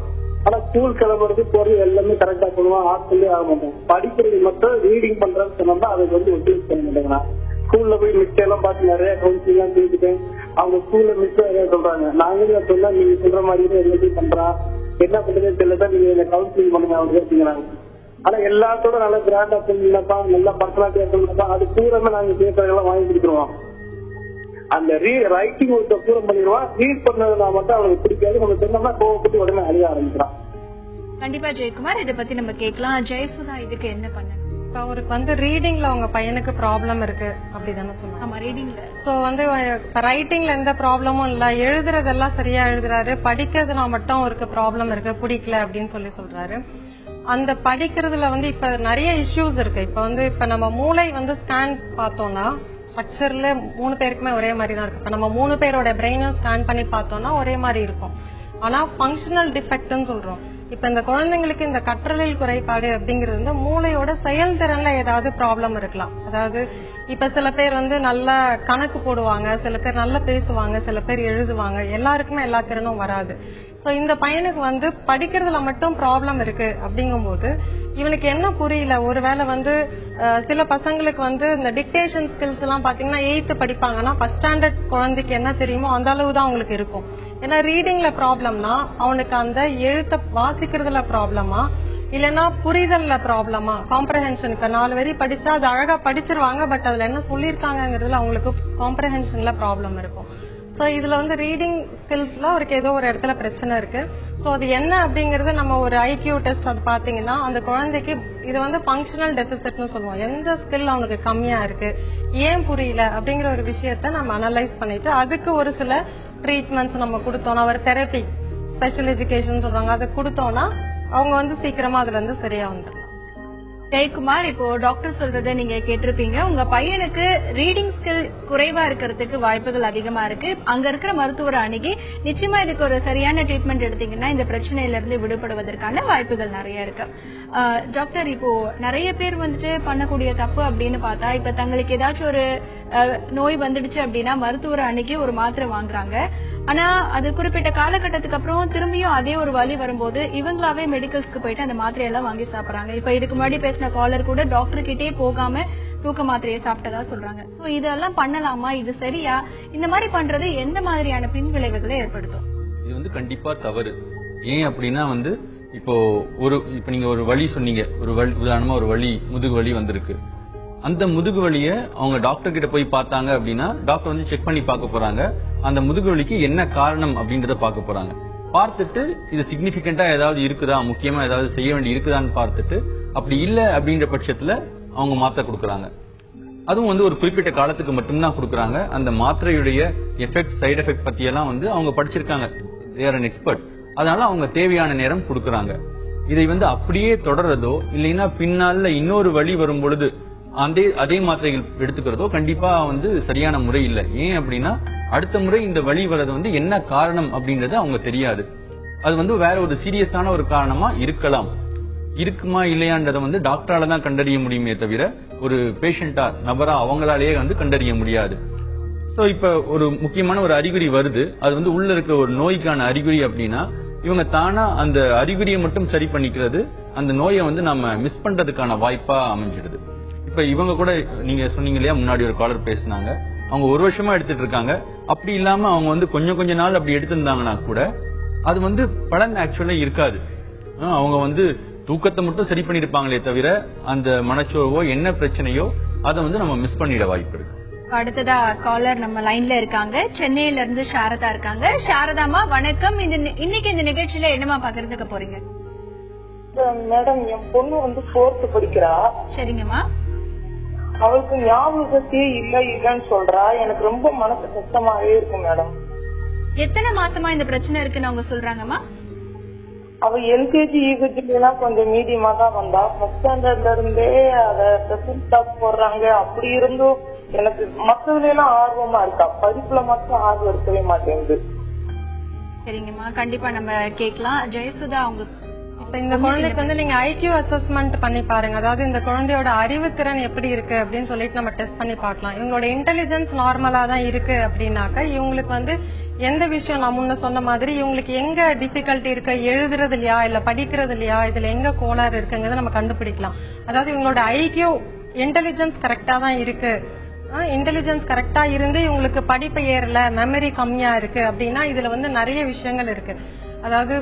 ஆனா ஸ்கூல் கிளம்புறது போறது எல்லாமே கரெக்டா பண்ணுவான், ஹாஸ்டல்லே ஆக மாட்டான். படிக்கிறது மட்டும் ரீடிங் பண்றதுன்னு சொன்னோம்னா அதுக்கு வந்து ஒத்துழைப்பு பண்ண மாட்டேங்கிறான். ஸ்கூல்ல போய் மிஸ் எல்லாம் பார்த்து நிறைய கவுன்சிலிங் எல்லாம் கேட்டுட்டேன். அவங்க ஸ்கூல்ல மிஸ் நிறைய சொல்றாங்க, நாங்களும் சொன்னா நீங்க சொல்ற மாதிரி எல்லாத்தையும் பண்றான், என்ன பண்றதுன்னு தெரியலதான் நீங்க கவுன்சிலிங் பண்ணுங்க அவங்க அப்படிங்கிறாங்க. ஆனா எல்லாத்தோட நல்ல கிராண்டா சொல்லிப்பா, நல்லா பர்சனாலிட்டியா சொல்லிப்பா, அது பூரமே நாங்க பேசுறதெல்லாம் வாங்கி கொடுத்துருவோம். அந்த ரைட்டிங் ஒர்க்கை பூரம் பண்ணிடுவான். ரீட் பண்ணதுனா மட்டும் அவனுக்கு பிடிக்காது. நம்ம சொன்னோம்னா கோவப்பட்டு உடனே அழிய ஆரம்பிக்கிறான். கண்டிப்பா ஜெயக்குமார், இதை பத்தி நம்ம கேட்கலாம். ஜெயசுதா, இதுக்கு என்ன பண்ண? அவருக்கு வந்து ரீடிங்ல அவங்க பையனுக்கு ப்ராப்ளம் இருக்கு அப்படிதானே சொல்லுவாங்க. ஆமா, ரீடிங்ல. சோ வந்து ரைட்டிங்ல எந்த ப்ராப்ளமும் இல்ல, எழுதுறதெல்லாம் சரியா எழுதுறாரு, படிக்கிறதுனா மட்டும் அவருக்கு ப்ராப்ளம் இருக்கு, பிடிக்கல அப்படின்னு சொல்றாரு. அந்த படிக்கிறதுல வந்து இப்ப நிறைய இஷ்யூஸ் இருக்கு. இப்ப நம்ம மூளை வந்து ஸ்கேன் பார்த்தோம்னா ஸ்ட்ரக்சர்ல 3 பேருக்குமே ஒரே மாதிரி தான் இருக்கு. இப்ப நம்ம 3 பேரோட பிரெயினும் ஸ்கேன் பண்ணி பார்த்தோம்னா ஒரே மாதிரி இருக்கும். ஆனா ஃபங்க்ஷனல் டிஃபெக்ட்னு சொல்றோம். இப்ப இந்த குழந்தைங்களுக்கு இந்த கற்றலில் குறைபாடு அப்படிங்கிறது வந்து மூளையோட செயல்திறன்ல ஏதாவது ப்ராப்ளம் இருக்கலாம். அதாவது இப்ப சில பேர் வந்து நல்லா கணக்கு போடுவாங்க, சில பேர் நல்லா பேசுவாங்க, சில பேர் எழுதுவாங்க, எல்லாருக்குமே எல்லா திறனும் வராது. சோ இந்த பையனுக்கு வந்து படிக்கிறதுல மட்டும் ப்ராப்ளம் இருக்கு அப்படிங்கும்போது இவனுக்கு என்ன புரியல, ஒருவேளை வந்து சில பசங்களுக்கு வந்து இந்த டிக்டேஷன் ஸ்கில்ஸ் எல்லாம் பாத்தீங்கன்னா 8th படிப்பாங்கன்னா ஃபர்ஸ்ட் ஸ்டாண்டர்ட் குழந்தைக்கு என்ன தெரியுமோ அந்த அளவு தான் அவங்களுக்கு இருக்கும். ஏன்னா ரீடிங்ல ப்ராப்ளம்னா அவனுக்கு அந்த எழுத்த வாசிக்கிறதுல ப்ராப்ளமா இல்லைன்னா புரிதல்ல ப்ராப்ளமா, காம்ப்ரஹென்ஷன். இப்ப 4 வரி படிச்சா அது அழகா படிச்சிருவாங்க, பட் அதுல என்ன சொல்லிருக்காங்கிறதுல அவங்களுக்கு காம்ப்ரஹென்ஷன்ல ப்ராப்ளம் இருக்கும். சோ இதுல வந்து ரீடிங் ஸ்கில்ஸ்ல அவருக்கு ஏதோ ஒரு இடத்துல பிரச்சனை இருக்கு. சோ அது என்ன அப்படிங்கறது நம்ம ஒரு ஐக்யூ டெஸ்ட் அது பாத்தீங்கன்னா அந்த குழந்தைக்கு இது வந்து ஃபங்க்ஷனல் டெபிசிட்னு சொல்லுவோம். எந்த ஸ்கில் அவனுக்கு கம்மியா இருக்கு, ஏன் புரியல அப்படிங்கிற ஒரு விஷயத்த நம்ம அனலைஸ் பண்ணிட்டு அதுக்கு ஒரு சில ட்ரீட்மெண்ட்ஸ் நம்ம கொடுத்தோம்னா, ஒரு தெரப்பி ஸ்பெஷல் எஜுகேஷன் சொல்றாங்க, அதை கொடுத்தோம்னா அவங்க வந்து சீக்கிரமா அதுல இருந்து சரியா வந்துடலாம். ஜெயக்குமார், இப்போ டாக்டர் சொல்றதை நீங்க கேட்டிருப்பீங்க. உங்க பையனுக்கு ரீடிங் ஸ்கில் குறைவா இருக்கிறதுக்கு வாய்ப்புகள் அதிகமா இருக்கு. அங்க இருக்கிற மருத்துவரை அணுகி நிச்சயமா இதுக்கு ஒரு சரியான ட்ரீட்மெண்ட் எடுத்தீங்கன்னா இந்த பிரச்சனையில இருந்து விடுபடுவதற்கான வாய்ப்புகள் நிறைய இருக்கு. டாக்டர், இப்போ நிறைய பேர் வந்துட்டு பண்ணக்கூடிய தப்பு அப்படின்னு பார்த்தா, இப்ப தங்களுக்கு ஏதாச்சும் ஒரு நோய் வந்துடுச்சு அப்படின்னா மருத்துவரை அணுகி ஒரு மாத்திரை வாங்குறாங்க. ஆனா அது குறிப்பிட்ட காலகட்டத்துக்கு அப்புறம் திரும்பியும் அதே ஒரு வலி வரும்போது இவங்களாவே மெடிக்கல்ஸ்க்கு போயிட்டு அந்த மாத்திரையெல்லாம் வாங்கி சாப்பிடுறாங்க. இப்ப இதுக்கு முன்னாடி பேசின காலர் கூட டாக்டர் கிட்டே போகாம தூக்க மாத்திரையை சாப்பிட்டதா சொல்றாங்க. சோ இதெல்லாம் பண்ணலாமா? இது சரியா? இந்த மாதிரி பண்றது எந்த மாதிரியான பின் விளைவுகளை ஏற்படுத்தும்? இது வந்து கண்டிப்பா தவறு. ஏன் அப்படின்னா வந்து இப்போ நீங்க ஒரு வலி சொன்னீங்க, உதாரணமா ஒரு வலி, முதுகு வலி வந்திருக்கு. அந்த முதுகு வலிய அவங்க டாக்டர் கிட்ட போய் பார்த்தாங்க அப்படின்னா டாக்டர் வந்து செக் பண்ணி பார்க்க போறாங்க. அந்த முதுகு வலிக்கு என்ன காரணம் அப்படின்றத பார்க்க போறாங்க. பார்த்துட்டு இது சிக்னிபிகண்டா ஏதாவது இருக்குதா, முக்கியமா ஏதாவது செய்ய வேண்டி இருக்குதான்னு பார்த்துட்டு அப்படி இல்ல அப்படின்ற பட்சத்துல அவங்க மாத்திரை கொடுக்கறாங்க. அதுவும் வந்து ஒரு குறிப்பிட்ட காலத்துக்கு மட்டும்தான் கொடுக்கறாங்க. அந்த மாத்திரையுடைய எஃபெக்ட், சைடு எஃபெக்ட் பத்தி எல்லாம் வந்து அவங்க படிச்சிருக்காங்க, they are an expert. அதனால அவங்க தேவையான நேரம் கொடுக்கறாங்க. இதை வந்து அப்படியே தொடர்றதோ இல்லைன்னா பின்னால இன்னொரு வலி வரும் பொழுது அதே மாத்திரைகள் எடுத்துக்கிறதோ கண்டிப்பா வந்து சரியான முறை இல்லை. ஏன் அப்படின்னா அடுத்த முறை இந்த வலி வர்றது வந்து என்ன காரணம் அப்படின்றது அவங்க தெரியாது. அது வந்து வேற ஒரு சீரியஸான ஒரு காரணமா இருக்கலாம். இருக்குமா இல்லையான்றதை வந்து டாக்டரால தான் கண்டறிய முடியுமே தவிர ஒரு பேஷண்டா நபரா அவங்களாலேயே வந்து கண்டறிய முடியாது. சோ இப்ப ஒரு முக்கியமான ஒரு அறிகுறி வருது, அது வந்து உள்ள இருக்கிற ஒரு நோய்க்கான அறிகுறி அப்படின்னா இவங்க தானா அந்த அறிகுறியை மட்டும் சரி பண்ணிக்கிறது அந்த நோயை வந்து நம்ம மிஸ் பண்றதுக்கான வாய்ப்பா அமைஞ்சிடுது. இப்ப இவங்க கூட நீங்க சொன்னீங்க இல்லையா, முன்னாடி ஒரு காலர் பேசினாங்க, அவங்க 1 வருஷமா எடுத்துட்டு இருக்காங்க. அப்படி இல்லாம அவங்க வந்து கொஞ்ச நாள் அப்படி எடுத்திருந்தாங்கன்னா கூட அது வந்து பலன் ஆக்சுவலா இருக்காது. அவங்க வந்து தூக்கத்தை மட்டும் சரி பண்ணிருப்பாங்களே தவிர அந்த மனச்சோர்வோ என்ன பிரச்சனையோ அதை வந்து நம்ம மிஸ் பண்ணிட வாய்ப்பு இருக்கு. அடுத்ததா காலர் நம்ம லைன்ல இருக்காங்க. சென்னையில இருந்து சாரதா இருக்காங்க. சாரதாமா வணக்கம். இன்னைக்கு இந்த நிகழ்ச்சியில என்னமா பகிர்ந்துக்க போறீங்க? மேடம், என் பொண்ணு வந்து 4th படிக்கிறா. சரிங்கம்மா. அவளுக்கு ஞாபக சக்தியே இல்லன்னு சொல்றா. எனக்கு ரொம்ப மனசு கஷ்டமாவே இருக்கு மேடம். எத்தனை மாசமா இந்த பிரச்சனை இருக்குன்னு அவங்க சொல்றாங்கம்மா? அவ எல்கேஜி யூகேஜி எல்லாம் கொஞ்சம் மீடியமா தான் வந்தா. ஃபர்ஸ்ட் ஸ்டாண்டர்ட்ல இருந்தே அத ஸ்பெஷல் கிளாஸ் போடுறாங்க. அப்படி இருந்தும் எனக்கு மத்ததுல எல்லாம் ஆர்வமா இருக்கா, படிப்புல மட்டும் ஆர்வம் இருக்கவே மாட்டேங்குது. சரிங்கம்மா, கண்டிப்பா நம்ம கேட்கலாம். ஜெயசுதா, உங்களுக்கு இப்ப இந்த குழந்தைக்கு வந்து நீங்க ஐக்யூ அசஸ்மெண்ட் பண்ணி பாருங்க. அதாவது இந்த குழந்தையோட அறிவுத்திறன் எப்படி இருக்கு அப்படின்னு சொல்லிட்டு நம்ம டெஸ்ட் பண்ணி பார்க்கலாம். இவங்களோட இன்டெலிஜென்ஸ் நார்மலா தான் இருக்கு அப்படின்னாக்க இவங்களுக்கு வந்து எந்த விஷயம் நான் முன்ன சொன்ன மாதிரி இவங்களுக்கு எங்க டிஃபிகல்ட்டி இருக்கு, எழுதுறது இல்லையா இல்ல படிக்கிறது இல்லையா, இதுல எங்க கோளாறு இருக்குங்கிறத நம்ம கண்டுபிடிக்கலாம். அதாவது இவங்களோட ஐக்யூ இன்டெலிஜென்ஸ் கரெக்டா தான் இருக்கு. இன்டெலிஜென்ஸ் கரெக்டா இருந்து இவங்களுக்கு படிப்பு ஏறல, மெமரி கம்மியா இருக்கு அப்படின்னா இதுல வந்து நிறைய விஷயங்கள் இருக்கு. அதாவது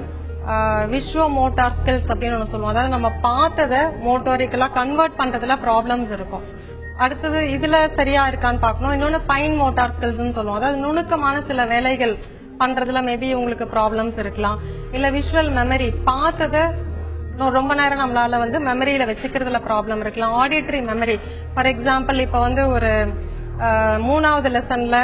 விஷுவ மோட்டார் ஸ்கில்ஸ் அப்படின்னு ஒண்ணு சொல்லுவோம். அதாவது நம்ம பார்த்ததை மோட்டோரிக்கலா கன்வெர்ட் பண்றதுல ப்ராப்ளம்ஸ் இருக்கும். அடுத்தது இதுல சரியா இருக்கான்னு பாக்கணும். இன்னொன்னு பைன் மோட்டார் ஸ்கில்ஸ் சொல்லுவோம். அதாவது நுணுக்கமான சில வேலைகள் பண்றதுல மேபி உங்களுக்கு ப்ராப்ளம்ஸ் இருக்கலாம். இல்ல விஷுவல் மெமரி, பார்த்ததை ரொம்ப நேரம் நம்மளால வந்து மெமரியில வச்சுக்கிறதுல ப்ராப்ளம் இருக்கலாம். ஆடிட்டரி மெமரி, ஃபார் எக்ஸாம்பிள் இப்ப வந்து ஒரு 3வது லெசன்ல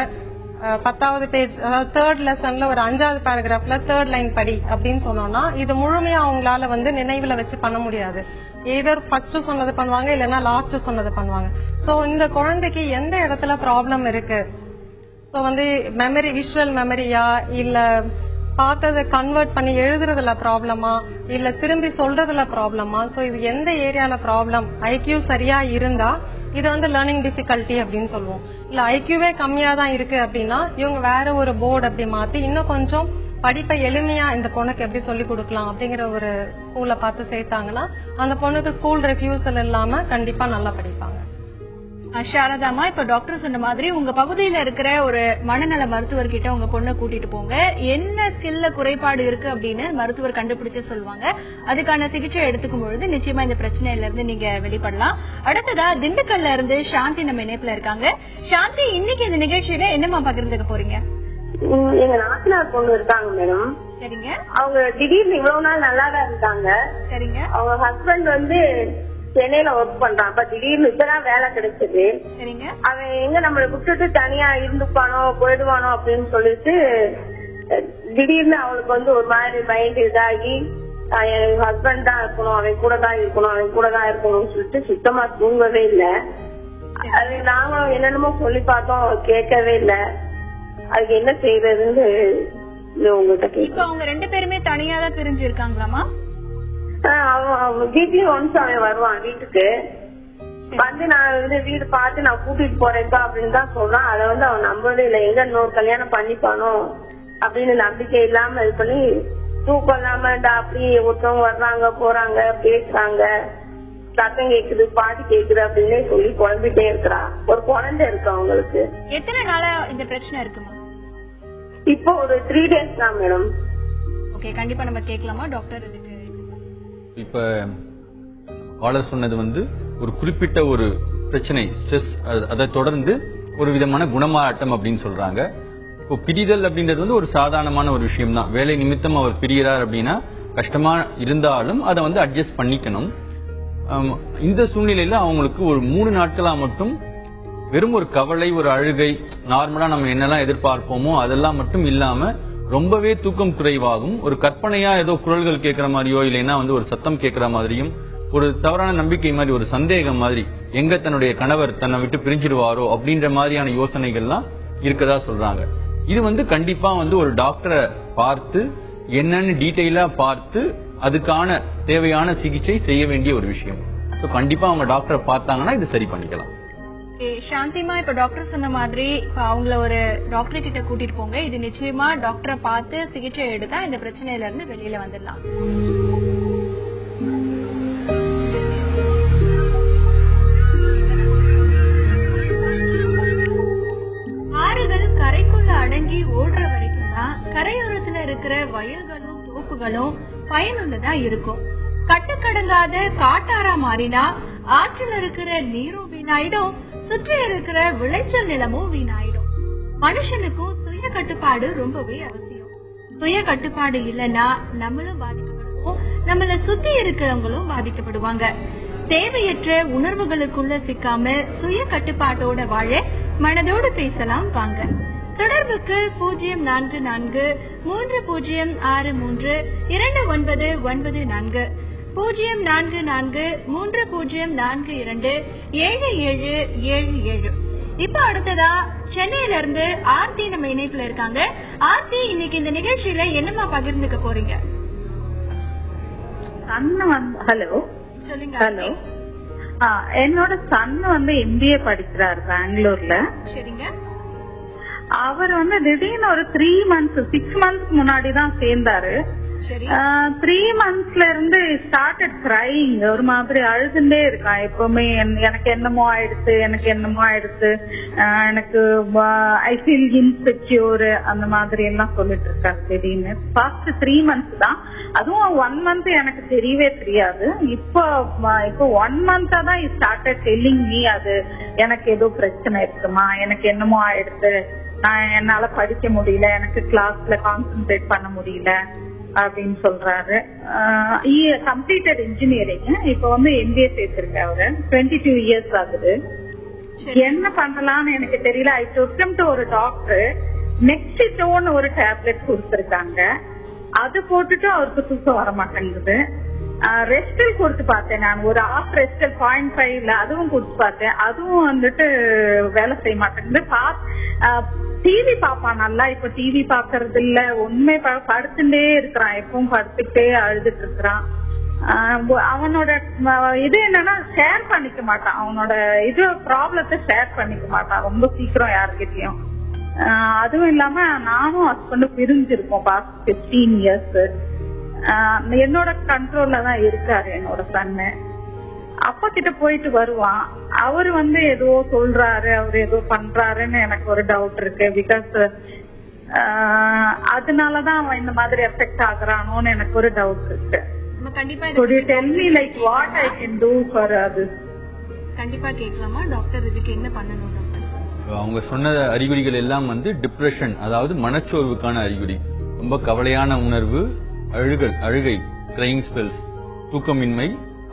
10வது பேஜ், அதாவது 3rd லெசன்ல ஒரு 5வது பேராகிராஃப்ல 3rd லைன் படி அப்படின்னு சொன்னோம்னா இது முழுமையா அவங்களால வந்து நினைவுல வச்சு பண்ண முடியாது. ஏதர் ஃபர்ஸ்ட் சொன்னது பண்ணுவாங்க, இல்லைன்னா லாஸ்ட் சொன்னது பண்ணுவாங்க. சோ இந்த குழந்தைக்கு எந்த இடத்துல ப்ராப்ளம் இருக்கு, சோ வந்து மெமரி விஷுவல் மெமரியா இல்ல பார்த்ததை கன்வெர்ட் பண்ணி எழுதுறதுல ப்ராப்ளமா இல்ல திரும்பி சொல்றதுல ப்ராப்ளமா, சோ இது எந்த ஏரியால ப்ராப்ளம், ஐக்யூ சரியா இருந்தா இது வந்து லேர்னிங் டிஃபிகல்ட்டி அப்படின்னு சொல்லுவோம். இல்ல ஐக்யூவே கம்மியா தான் இருக்கு அப்படின்னா இவங்க வேற ஒரு போர்டு அப்படி மாத்தி இன்னும் கொஞ்சம் படிப்பை எளிமையா இந்த பொண்ணுக்கு எப்படி சொல்லி கொடுக்கலாம் அப்படிங்கிற ஒரு ஸ்கூல்ல பார்த்து சேர்த்தாங்கன்னா அந்த பொண்ணுக்கு ஸ்கூல் ரெஃப்யூசல் இல்லாம கண்டிப்பா நல்லா படிப்பாங்க. சாரதாமா, இப்ப டாக்டர் சொன்ன மாதிரி உங்க பகுதியில இருக்கிற ஒரு மனநல மருத்துவர்கிட்ட உங்க பொண்ணை கூட்டிட்டு போங்க. என்ன ஸ்கில்ல குறைபாடு இருக்கு அப்படின்னு மருத்துவர் கண்டுபிடிச்சு சொல்லுவாங்க. அதுக்கான சிகிச்சை எடுத்துக்கும் பொழுது நிச்சயமா இந்த பிரச்சனையில இருந்து நீங்க வெளிப்படலாம். அடுத்ததா திண்டுக்கல்ல இருந்து சாந்தி நம்ம இணைப்புல இருக்காங்க. சாந்தி, இன்னைக்கு இந்த நிகழ்ச்சியில என்னமா பகிர்ந்துக்க போறீங்க? எங்க நாத்தனார் பொண்ணு இருக்காங்க மேடம். சரிங்க. அவங்க திடீர்னு இவ்வளவு நாள் நல்லா தான் இருந்தாங்க. சரிங்க. அவங்க ஹஸ்பண்ட் வந்து சென்னையில ஒர்க் பண்றான். அப்ப திடீர்னு இப்பதான் வேலை கிடைச்சது. சரிங்க. அவன் எங்க நம்மளை விட்டுட்டு தனியா இருந்துப்பானோ போயிடுவானோ அப்படின்னு சொல்லிட்டு திடீர்னு அவளுக்கு வந்து ஒரு மாதிரி மைண்ட் இதாகி என் ஹஸ்பண்ட் தான் இருக்கணும், அவன் கூட தான் இருக்கணும், அவன் கூட தான் இருக்கணும்னு சொல்லிட்டு சுத்தமா தூங்கவே இல்லை. அது நாங்க என்னென்னமோ சொல்லி பார்த்தோம், கேட்கவே இல்லை. அதுக்கு என்ன செய்யறதுன்னு உங்ககிட்ட கேட்க. இப்ப அவங்க 2 பேருமே தனியா தான் பிரிஞ்சு இருக்காங்களாமா? அவன் வீக்லி ஒன்ஸ் அவன் வருவான் வீட்டுக்கு வந்து. நான் வந்து வீடு பார்த்து நான் கூட்டிட்டு போறேன்ப்பா அப்படின்னு தான் சொல்றான். அதை வந்து அவன் நம்பவே இல்லை. எங்க இன்னொரு கல்யாணம் பண்ணிப்பானோ அப்படின்னு நம்பிக்கை இல்லாம இது பண்ணி தூக்கம் இல்லாம அப்படி ஒருத்தவங்க வர்றாங்க போறாங்க பேசுறாங்க, சத்தம் கேக்குது பாட்டு கேக்குது அப்படின்னு சொல்லி குழம்பிட்டே இருக்கிறா. ஒரு குழந்தை இருக்கு அவங்களுக்கு. எத்தனை நாளா இந்த பிரச்சனை இருக்குமா? இப்போ ஒரு 3 days தான் மேடம். ஓகே, கண்டிப்பா நம்ம கேட்கலாமா டாக்டர்? இதுக்கு இப்ப காலர் சொன்னது வந்து ஒரு குறிப்பிட்ட ஒரு பிரச்சனை, ஸ்ட்ரெஸ், அதை தொடர்ந்து ஒரு விதமான குணமாட்டம் அப்படின்னு சொல்றாங்க. இப்போ பிரிதல் அப்படின்றது வந்து ஒரு சாதாரணமான ஒரு விஷயம் தான். வேலை நிமித்தம் அவர் பிரிகிறார் அப்படின்னா கஷ்டமா இருந்தாலும் அதை வந்து அட்ஜஸ்ட் பண்ணிக்கணும். இந்த சூழ்நிலையில அவங்களுக்கு ஒரு 3 நாட்களா மட்டும் வெறும் ஒரு கவலை, ஒரு அழுகை, நார்மலா நம்ம என்னெல்லாம் எதிர்பார்ப்போமோ அதெல்லாம் மட்டும் இல்லாம ரொம்பவே தூக்கம் குறைவாகும். ஒரு கற்பனையா ஏதோ குரல்கள் கேட்கிற மாதிரியோ இல்லைன்னா வந்து ஒரு சத்தம் கேட்கிற மாதிரியும், ஒரு தவறான நம்பிக்கை மாதிரி, ஒரு சந்தேகம் மாதிரி, எங்க தன்னுடைய கணவர் தன்னை விட்டு பிரிஞ்சிடுவாரோ அப்படின்ற மாதிரியான யோசனைகள்லாம் இருக்கதா சொல்றாங்க. இது வந்து கண்டிப்பா வந்து ஒரு டாக்டரை பார்த்து என்னன்னு டீட்டெயிலா பார்த்து அதுக்கான தேவையான சிகிச்சை செய்ய வேண்டிய ஒரு விஷயம். கண்டிப்பா அவங்க டாக்டரை பார்த்தாங்கன்னா இது சரி பண்ணிக்கலாம். சாந்திமா, இப்ப டாக்டர் சொன்ன மாதிரி இப்ப அவங்கள ஒரு டாக்டர் கிட்ட கூட்டிட்டு போங்க. இது நிச்சயமா டாக்டரை பார்த்து சிகிச்சை எடுத்தா இந்த பிரச்சனையில இருந்து வெளியில வந்துடலாம். இருக்கிற வயல்களும் தோப்புகளும் பயனுள்ளதா இருக்கும். கட்டுக்கடங்காத காட்டாரா மாறினா ஆற்றில் இருக்கிற நீரும் வீணாயிடும், சுற்றி இருக்கிற விளைச்சல் நிலமும் வீணாயிடும். மனுஷனுக்கும் சுய கட்டுப்பாடு ரொம்பவே அவசியம். சுய கட்டுப்பாடு இல்லைன்னா நம்மளும் பாதிக்கப்படுவோம், நம்மள சுத்தி இருக்கிறவங்களும் பாதிக்கப்படுவாங்க. தேவையற்ற உணர்வுகளுக்குள்ள சிக்காம சுய கட்டுப்பாட்டோட வாழ மனதோடு பேசலாம் வாங்க. தொடர்புக்கு 044360632994 0443042777. இப்ப அடுத்ததா சென்னையில இருந்து ஆர்த்தி நம்ம இணைப்புல இருக்காங்க. ஆர்த்தி, இன்னைக்கு இந்த நிகழ்ச்சியில என்னமா பகிர்ந்துக்க போறீங்க? ஹலோ சொல்லுங்க. ஹலோ, என்னோட சன் வந்து MBA படிக்கிறாரு பெங்களூர்ல. சரிங்க. அவர் வந்து திடீர்னு ஒரு 6 months முன்னாடி தான் சேர்ந்தாரு. 3 monthsல இருந்து ஸ்டார்டட் கிரைங். ஒரு மாதிரி அழுதுண்டே இருக்கான் எப்பவுமே. எனக்கு என்னமோ ஆயிடுச்சு, எனக்கு ஐ ஃபீல் இன்செக்யூர் அந்த மாதிரி எல்லாம் சொல்லிட்டு இருக்காரு திடீர்னு. ஃபர்ஸ்ட் 3 months தான், அதுவும் 1 month எனக்கு தெரியவே தெரியாது. இப்போ 1 month தான் ஸ்டார்டட் டெல்லிங் மீ அது எனக்கு ஏதோ பிரச்சனை இருக்குமா, எனக்கு என்னமோ ஆயிடுச்சு, நான் என்னால படிக்க முடியல, எனக்கு கிளாஸ்ல கான்சென்ட்ரேட் பண்ண முடியல அப்படின்னு சொல்றாரு. கம்ப்ளீட்டட் இன்ஜினியரிங், இப்ப வந்து MBA சேர்த்திருக்க அவரு. 22 years ஆகுது. என்ன பண்ணலாம்னு எனக்கு தெரியல. ஐ டுக் ஹிம் டு ஒரு டாக்டர். நெக்ஸ்டோன் ஒரு டேப்லெட் கொடுத்திருக்காங்க, அது போட்டுட்டு அவருக்கு தூக்கம் வர மாட்டேங்குது. ரெஸ்டல் கொடுத்து பார்த்தேன் நான், ஒரு ஆஃப் ரெஸ்டல் 0.5ல அதுவும் கொடுத்து பார்த்தேன், அதுவும் வந்துட்டு வேலை செய்ய மாட்டேங்குது. டிவி பாப்பான் நல்லா, இப்ப டிவி பாக்குறது இல்ல, உண்மை படுத்துட்டே இருக்கிறான், எப்பவும் படுத்துட்டே அழுதுட்டு இருக்கிறான். அவனோட இது என்னன்னா ஷேர் பண்ணிக்க மாட்டான், அவனோட இது ப்ராப்ளத்தை ஷேர் பண்ணிக்க மாட்டான் ரொம்ப சீக்கிரம் யாருக்கிட்டையும். அதுவும் இல்லாம நானும் ஹஸ்பண்டும் பிரிஞ்சிருக்கோம் பாஸ்ட் 15 years. என்னோட கண்ட்ரோல்ல தான் இருக்காரு என்னோட சன்னு. அப்பா கிட்ட போயிட்டு வருவான், அவரு வந்து ஏதோ சொல்றாரு, அவரு ஏதோ பண்றாருன்னு எனக்கு ஒரு டவுட் இருக்கு. பிகாஸ் அதனாலதான் அவன் இந்த மாதிரி எஃபெக்ட் ஆகுறானோன்னு எனக்கு ஒரு டவுட் இருக்கு. Could you tell me like what I can do for this? கண்டிப்பா கேட்கலாமா டாக்டர், இதுக்கு என்ன பண்ணணும் டாக்டர்? அவங்க சொன்ன அறிகுறிகள் எல்லாம் வந்து டிப்ரெஷன், அதாவது மனச்சோர்வுக்கான அறிகுறி. ரொம்ப கவலையான உணர்வு, அழுகை, கிரைங் ஸ்பெல்ஸ், தூக்கமின்மை,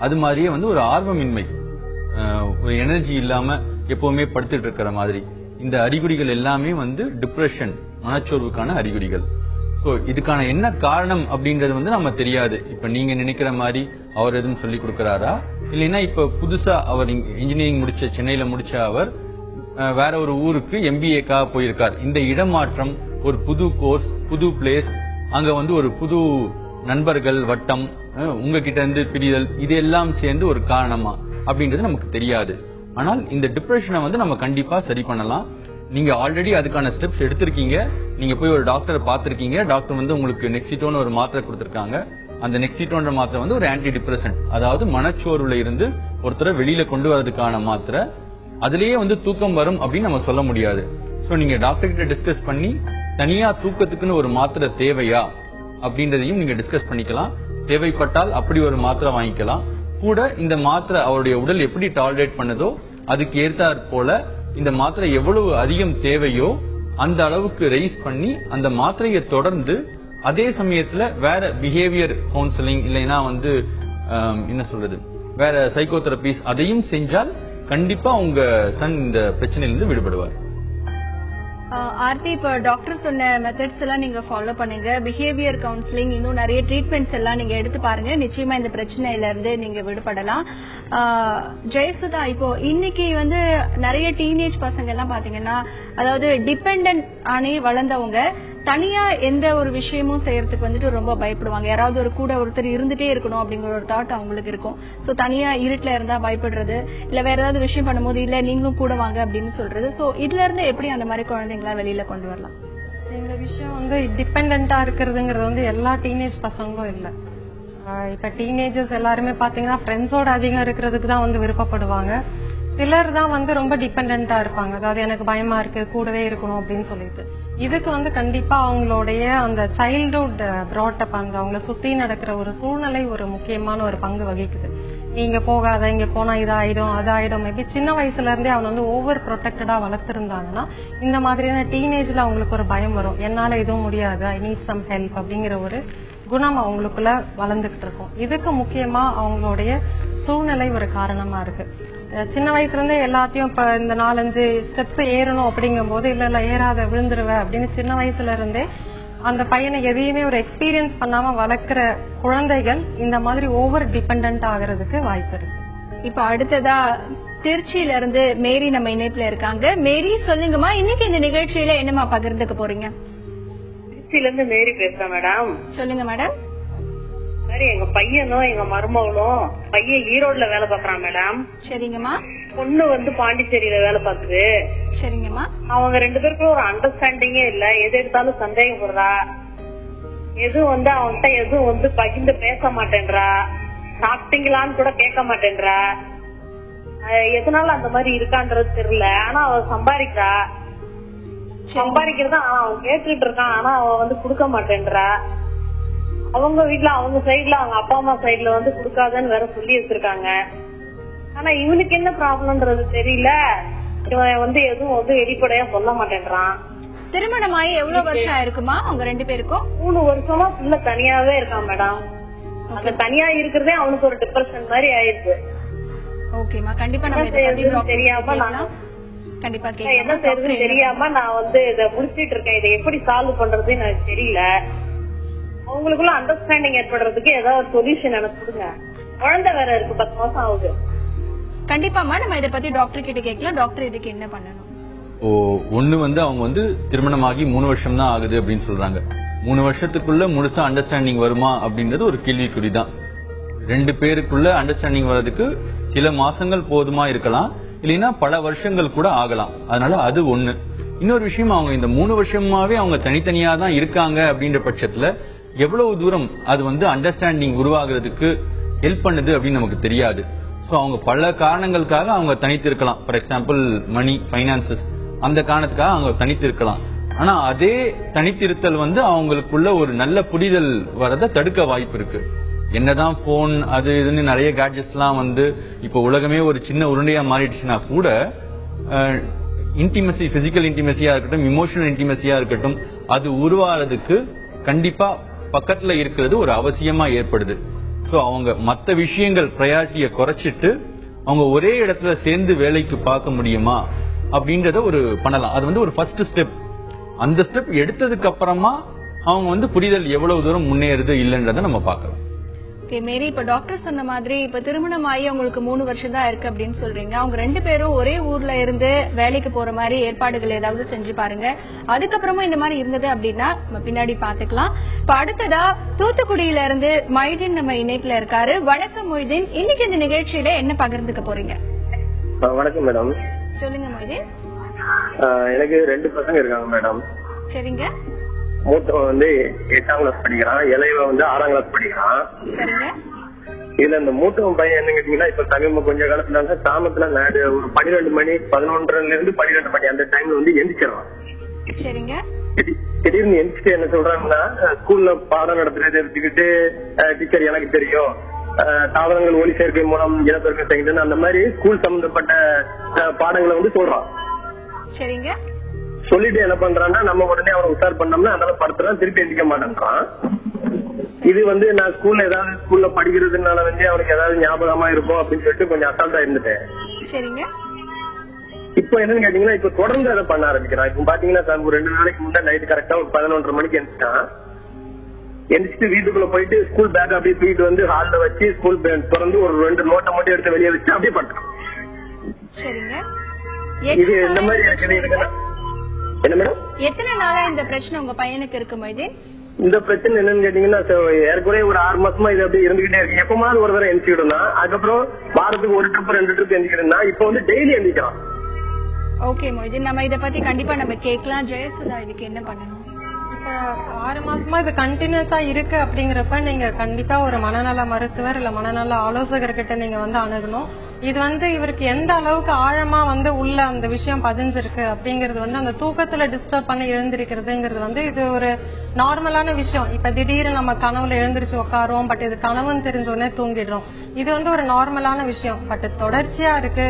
அது மாதிரியே வந்து ஒரு ஆர்வமின்மை, ஒரு எனர்ஜி இல்லாம எப்பவுமே படுத்துட்டு இருக்கிற மாதிரி. இந்த அறிகுறிகள் எல்லாமே வந்து டிப்ரெஷன், மனச்சோர்வுக்கான அறிகுறிகள். சோ இதுக்கான என்ன காரணம் அப்படின்றது வந்து நம்ம தெரியாது. இப்ப நீங்க நினைக்கிற மாதிரி அவர் எதுவும் சொல்லி கொடுக்கறாரா, இல்லைன்னா இப்ப புதுசா அவர் இன்ஜினியரிங் முடிச்ச சென்னையில முடிச்ச அவர் வேற ஒரு ஊருக்கு MBAக்காக போயிருக்கார். இந்த இடமாற்றம், ஒரு புது கோர்ஸ், புது பிளேஸ், அங்க வந்து ஒரு புது நண்பர்கள் வட்டம், உங்ககிட்ட இருந்து பிரிதல், இது எல்லாம் சேர்ந்து ஒரு காரணமா அப்படின்றது நமக்கு தெரியாது. ஆனால் இந்த டிப்ரெஷனை வந்து நம்ம கண்டிப்பா சரி பண்ணலாம். நீங்க ஆல்ரெடி அதுக்கான ஸ்டெப்ஸ் எடுத்திருக்கீங்க. நீங்க போய் ஒரு டாக்டரை பார்த்திருக்கீங்க. டாக்டர் வந்து உங்களுக்கு நெக்ஸிட்டோன்னு ஒரு மாத்திரை கொடுத்திருக்காங்க. அந்த நெக்ஸிட்டோன்ற மாத்திரை வந்து ஒரு ஆன்டி டிப்ரெசன்ட், அதாவது மனச்சோர்வுல இருந்து ஒருத்தரை வெளியில கொண்டு வரதுக்கான மாத்திரை. அதுலயே வந்து தூக்கம் வரும் அப்படின்னு நம்ம சொல்ல முடியாது. சோ நீங்க டாக்டர் கிட்ட டிஸ்கஸ் பண்ணி தனியா தூக்கத்துக்குன்னு ஒரு மாத்திரை தேவையா அப்படின்றதையும் நீங்க டிஸ்கஸ் பண்ணிக்கலாம். தேவைப்பட்டால் அப்படி ஒரு மாத்திரை வாங்கிக்கலாம். கூட இந்த மாத்திரை அவருடைய உடல் எப்படி டாலரேட் பண்ணுதோ அதுக்கு ஏற்றாற் போல இந்த மாத்திரை எவ்வளவு அதிகம் தேவையோ அந்த அளவுக்கு ரைஸ் பண்ணி அந்த மாத்திரையை தொடர்ந்து அதே சமயத்துல வேற பிஹேவியர் கவுன்சிலிங் இல்லைன்னா வந்து என்ன சொல்றது வேற சைக்கோதெரபிஸ் அதையும் செஞ்சால் கண்டிப்பா உங்க சன் இந்த பிரச்சனையிலிருந்து விடுபடுவார். ஆர்த்தி, இப்ப டாக்டர் சொன்ன மெத்தட்ஸ் எல்லாம் நீங்க ஃபாலோ பண்ணுங்க. பிஹேவியர் கவுன்சிலிங், இன்னும் நிறைய ட்ரீட்மெண்ட்ஸ் எல்லாம் நீங்க எடுத்து பாருங்க. நிச்சயமா இந்த பிரச்சனையில இருந்து நீங்க விடுபடலாம். ஜெயசுதா, இப்போ இன்னைக்கு வந்து நிறைய டீனேஜ் பசங்க எல்லாம் பாத்தீங்கன்னா, அதாவது டிபெண்டன்ட் ஆனே வளர்ந்தவங்க தனியா எந்த ஒரு விஷயமும் செய்யறதுக்கு வந்துட்டு ரொம்ப பயப்படுவாங்க. யாராவது ஒரு கூட ஒருத்தர் இருந்துட்டே இருக்கணும் அப்படிங்கிற ஒரு தாட் அவங்களுக்கு இருக்கும். சோ தனியா இருட்டுல இருந்தா பயப்படுறது, இல்ல வேற ஏதாவது விஷயம் பண்ணும்போது இல்ல நீங்களும் கூட வாங்க அப்படின்னு சொல்றது. சோ இதுல இருந்து எப்படி அந்த மாதிரி குழந்தைங்களா வெளியில கொண்டு வரலாம்? இந்த விஷயம் வந்து டிபெண்டா இருக்கிறதுங்கிறது வந்து எல்லா டீனேஜ் பசங்களும் இல்ல. இப்ப டீனேஜர்ஸ் எல்லாருமே பாத்தீங்கன்னா ஃப்ரெண்ட்ஸோட அதிகம் இருக்கிறதுக்கு தான் வந்து விருப்பப்படுவாங்க. சிலர் தான் வந்து ரொம்ப டிபெண்டா இருப்பாங்க, அதாவது எனக்கு பயமா இருக்கு கூடவே இருக்கணும் அப்படின்னு சொல்லிட்டு. இதுக்கு வந்து கண்டிப்பா அவங்களுடைய அந்த சைல்ட்ஹுட் ப்ராட்டப், அந்த அவங்கள சுத்தி நடக்கிற ஒரு சூழ்நிலை ஒரு முக்கியமான ஒரு பங்கு வகிக்குது. இங்க போகாத, இங்க போனா இதாயிடும் அதாயிடும். மேபி சின்ன வயசுல இருந்தே அவங்க வந்து ஓவர் ப்ரொடெக்டடா வளர்த்திருந்தாங்கன்னா இந்த மாதிரியான டீனேஜ்ல அவங்களுக்கு ஒரு பயம் வரும். என்னால எதுவும் முடியாது, ஐ நீட் சம் ஹெல்ப் அப்படிங்கிற ஒரு குணம் அவங்களுக்குள்ள வளர்ந்துகிட்டு இருக்கும். இதுக்கு முக்கியமா அவங்களுடைய சூழ்நிலை ஒரு காரணமா இருக்கு. சின்ன வயசுல இருந்தே எல்லாத்தையும் இப்ப இந்த 4-5 ஸ்டெப்ஸ் ஏறணும் அப்படிங்கும் போது இல்ல ஏறாத விழுந்துருவ அப்படின்னு சின்ன வயசுல இருந்தே அந்த பையனை எதையுமே ஒரு எக்ஸ்பீரியன்ஸ் பண்ணாம வளர்க்கிற குழந்தைகள் இந்த மாதிரி ஓவர் டிபெண்டன்ட் ஆகிறதுக்கு வாய்ப்பு இருக்கு. இப்ப அடுத்ததா திருச்சியில இருந்து மேரி நம்ம இணைப்புல இருக்காங்க. மேரி சொல்லுங்கம்மா, இன்னைக்கு இந்த நிகழ்ச்சியில என்னமா பகிர்ந்துக்க போறீங்க? திருச்சியில இருந்து மேரி பேசுறேன் மேடம். சொல்லுங்க மேடம். சரி, எங்க பையனும் எங்க மருமகளும், பையன் ஈரோடுல வேலை பாக்குறான் மேடம். சரிங்கம்மா. பொண்ணு வந்து பாண்டிச்சேரியில வேலை பாக்குது. சரிங்கம்மா. அவங்க 2 பேருக்கும் ஒரு அண்டர்ஸ்டாண்டிங்கே இல்ல. எது எடுத்தாலும் சந்தேகப்படுறா. எதுவும் வந்து அவன்கிட்ட எதுவும் வந்து பகிர்ந்து பேச மாட்டேன்றா. சாப்பிட்டீங்களான்னு கூட கேட்க மாட்டேன்றா. எதனால அந்த மாதிரி இருக்கான்றது தெரியல. ஆனா அவ சம்பாதிக்கிறா. சம்பாதிக்கிறதா அவன் கேட்டுட்டு இருக்கான். ஆனா அவ வந்து குடுக்க மாட்டேன்றா. அவங்க வீட்டுல அவங்க சைட்ல அவங்க அப்பா அம்மா சைட்ல வந்து குடுக்காதன்னு வேற சொல்லி வச்சிருக்காங்க. ஆனா இவனுக்கு என்ன ப்ராப்ளம்ன்றது தெரியல. இவன் வந்து எதுவும் வந்து வெளிப்படையா சொல்ல மாட்டேன்றான். திருமணமாயி எவ்வளவு வருஷம் ஆயிருக்குமா அவங்க 2 பேருக்கும்? 3 வருஷமா புள்ள தனியாவே இருக்கான் மேடம். அந்த தனியா இருக்கிறதே அவனுக்கு ஒரு டிப்ரெஷன் மாதிரி ஆயிடுச்சு. ஓகேமா, கண்டிப்பா நம்ம இத பத்தி டாக்டர் தெரியாம நான் கண்டிப்பா என்ன செய்யறதுன்னு தெரியாம நான் வந்து இத முடிச்சிட்டு இருக்கேன். இதை எப்படி சால்வ் பண்றதுன்னு எனக்கு தெரியல. அவங்களுக்குள்ள அண்டர்ஸ்டாண்டிங் ஏற்படுறதுக்கு ஏதாவது சொல்யூஷன் எனக்கு கொடுங்க. குழந்தை வேற இருக்கு, 10 மாசம் ஆகுது. கண்டிப்பாமா நம்ம இத பத்தி டாக்டர் கிட்ட கேட்கலாம். டாக்டர் இதுக்கு என்ன பண்ணணும்? ஒண்ணு வந்து அவங்க வந்து திருமணமாகி 3 வருஷம் தான் ஆகுது அப்படின்னு சொல்றாங்க. 3 வருஷத்துக்குள்ள முழுசா அண்டர்ஸ்டாண்டிங் வருமா அப்படின்றது ஒரு கேள்விக்குறிதான். 2 பேருக்குள்ள அண்டர்ஸ்டாண்டிங் வர்றதுக்கு சில மாசங்கள் போதுமா இருக்கலாம், இல்லைன்னா பல வருஷங்கள் கூட ஆகலாம். அதனால அது ஒண்ணு. இன்னொரு விஷயம், அவங்க இந்த 3 வருஷமாவே அவங்க தனித்தனியா தான் இருக்காங்க அப்படின்ற பட்சத்துல எவ்வளவு தூரம் அது வந்து அண்டர்ஸ்டாண்டிங் உருவாகிறதுக்கு ஹெல்ப் பண்ணுது அப்படின்னு நமக்கு தெரியாது. சோ அவங்க பல காரணங்களுக்காக அவங்க தனித்து இருக்கலாம். ஃபார் எக்ஸாம்பிள் மணி, பைனான்சஸ், அந்த காரணத்துக்காக அவங்க தனித்து இருக்கலாம். ஆனா அதே தனித்திருத்தல் வந்து அவங்களுக்குள்ள ஒரு நல்ல புரிதல் வரத தடுக்க வாய்ப்பு இருக்கு. என்னதான் போன் அது இதுன்னு நிறைய கேட்ஜெட்ஸ் எல்லாம் வந்து இப்ப உலகமே ஒரு சின்ன உருண்டையா மாறிடுச்சுன்னா கூட இன்டிமசி, பிசிக்கல் இன்டிமசியா இருக்கட்டும், இமோஷனல் இன்டிமசியா இருக்கட்டும், அது உருவாகிறதுக்கு கண்டிப்பா பக்கத்துல இருக்கிறது ஒரு அவசியமா ஏற்படுது. சோ அவங்க மற்ற விஷயங்கள் ப்ரையாரிட்டியை குறைச்சிட்டு அவங்க ஒரே இடத்துல சேர்ந்து வேலைக்கு பார்க்க முடியுமா அப்படின்றத ஒரு பண்ணலாம். அது வந்து ஒரு ஃபர்ஸ்ட் ஸ்டெப். அந்த ஸ்டெப் எடுத்ததுக்கு அப்புறமா அவங்க வந்து புரிதல் எவ்வளவு தூரம் முன்னேறுது இல்லைன்றத நம்ம பார்க்கலாம். ஓகே மேரி, இப்ப டாக்டர் சொன்ன மாதிரி இப்ப திருமணம் ஆகி உங்களுக்கு 3 வருஷம் தான் இருக்கு அப்படின்னு சொல்றீங்க. அவங்க 2 பேரும் ஒரே ஊர்ல இருந்து வேலைக்கு போற மாதிரி ஏற்பாடுகள் ஏதாவது செஞ்சு பாருங்க. அதுக்கப்புறமா இந்த மாதிரி இருந்தது அப்படின்னா நம்ம பின்னாடி பாத்துக்கலாம். இப்ப அடுத்ததா தூத்துக்குடியில இருந்து மொய்தீன் நம்ம இணைப்புல இருக்காரு. வணக்கம் மொய்தீன், இன்னைக்கு இந்த நிகழ்ச்சியில என்ன பகிர்ந்துக்க போறீங்க? வணக்கம் மேடம். சொல்லுங்க மொய்தீன். எனக்கு 2 பசங்க இருக்காங்க மேடம். சரிங்க. மூத்தவன் வந்து 8ஆம் கிளாஸ் படிக்கிறான், இளையவன் வந்து 6ஆம் கிளாஸ் படிக்கிறான். சரிங்க. இதுல இந்த மூத்தவன் பையன் என்ன கேட்டீங்கன்னா, இப்ப சமீப கொஞ்ச காலத்துல சாமத்துல ஒரு 12 மணி 11:30 இருந்து 12 மணி அந்த டைம்ல வந்து எந்திரிச்சிடறான். சரிங்க. திடீர்னு எந்திரிச்சு என்ன சொல்றாங்கன்னா, ஸ்கூல்ல பாடம் நடத்துறதை எடுத்துக்கிட்டு டீச்சர் எனக்கு தெரியும், தாவரங்கள் ஒளி சேர்க்கை மூலம் இனப்பெருக்கம் செய்யுதுன்னு அந்த மாதிரி ஸ்கூல் சம்பந்தப்பட்ட பாடங்களை வந்து சொல்றான். சரிங்க. சொல்லிட்டு என்ன பண்றான்னா, நம்ம உடனே அவனை உஷார் பண்ணோம்னா அதனால படுத்துறான், திருப்பி எந்திக்க மாட்டேன்றான். இது வந்து நான் ஸ்கூல்ல படிக்கிறதுனால வந்து அவனுக்கு ஏதாவது ஞாபகமா இருக்கும் அப்படின்னு சொல்லிட்டு கொஞ்சம் அசால்ட்டா இருந்துட்டேன். சரிங்க. இப்போ என்னன்னு கேட்டீங்கன்னா, இப்ப தொடர்ந்து அதை பண்ண ஆரம்பிக்கிறான். இப்ப பாத்தீங்கன்னா சார், ஒரு 2 நாளைக்கு முன்னாடி நைட்டு கரெக்டா ஒரு 11:30 மணிக்கு எந்திரிச்சான். எந்திரிச்சு வீட்டுக்குள்ள போயிட்டு ஸ்கூல் பேக் அப்படியே தூக்கிட்டு வந்து ஹால்ல வச்சு ஸ்கூல் பேக் திறந்து ஒரு 2 நோட்டை மட்டும் எடுத்து வெளியே வச்சு அப்படியே பண்றான். சரிங்க. இது இந்த மாதிரி எனக்கு என்ன மேடம், எத்தனை நாளா இந்த பிரச்சனை உங்க பையனுக்கு இருக்கு மொய்தீன்? இந்த பிரச்சனை என்னன்னு கேட்டீங்கன்னா, ஏற்கனவே ஒரு 6 மாசமா இது அப்படியே இருந்துகிட்டே இருக்கு. எப்பமாவது ஒரு தடவை எந்திரிச்சுக்கிட்டு, அதுக்கப்புறம் வாரத்துக்கு 1 ட்ரிப் 2 ட்ரிப் எந்திரிக்கிறா. இப்ப வந்து டெய்லி எந்திரிக்கிறான். ஓகே மொய்தீன், நம்ம இத பத்தி கண்டிப்பா நம்ம கேட்கலாம். ஜெயசுதா இதுக்கு என்ன பண்ணணும்? இப்ப 6 மாசமா இது கண்டினியூஸா இருக்கு அப்படிங்கிறப்ப நீங்க கண்டிப்பா ஒரு மனநல மருத்துவர் இல்ல மனநல ஆலோசகர்கிட்ட நீங்க அணுகணும். இது இவருக்கு எந்த அளவுக்கு ஆழமா உள்ள அந்த விஷயம் பதிஞ்சிருக்கு அப்படிங்கறது அந்த தூக்கத்துல டிஸ்டர்ப் பண்ணி எழுந்திருக்கிறதுங்கிறது இது ஒரு நார்மலான விஷயம். இப்ப திடீர்னு நம்ம கனவுல எழுந்திருச்சு உட்காரோம், பட் இது கனவுன்னு தெரிஞ்ச உடனே தூங்கிடுறோம். இது ஒரு நார்மலான விஷயம். பட் தொடர்ச்சியா இருக்கு,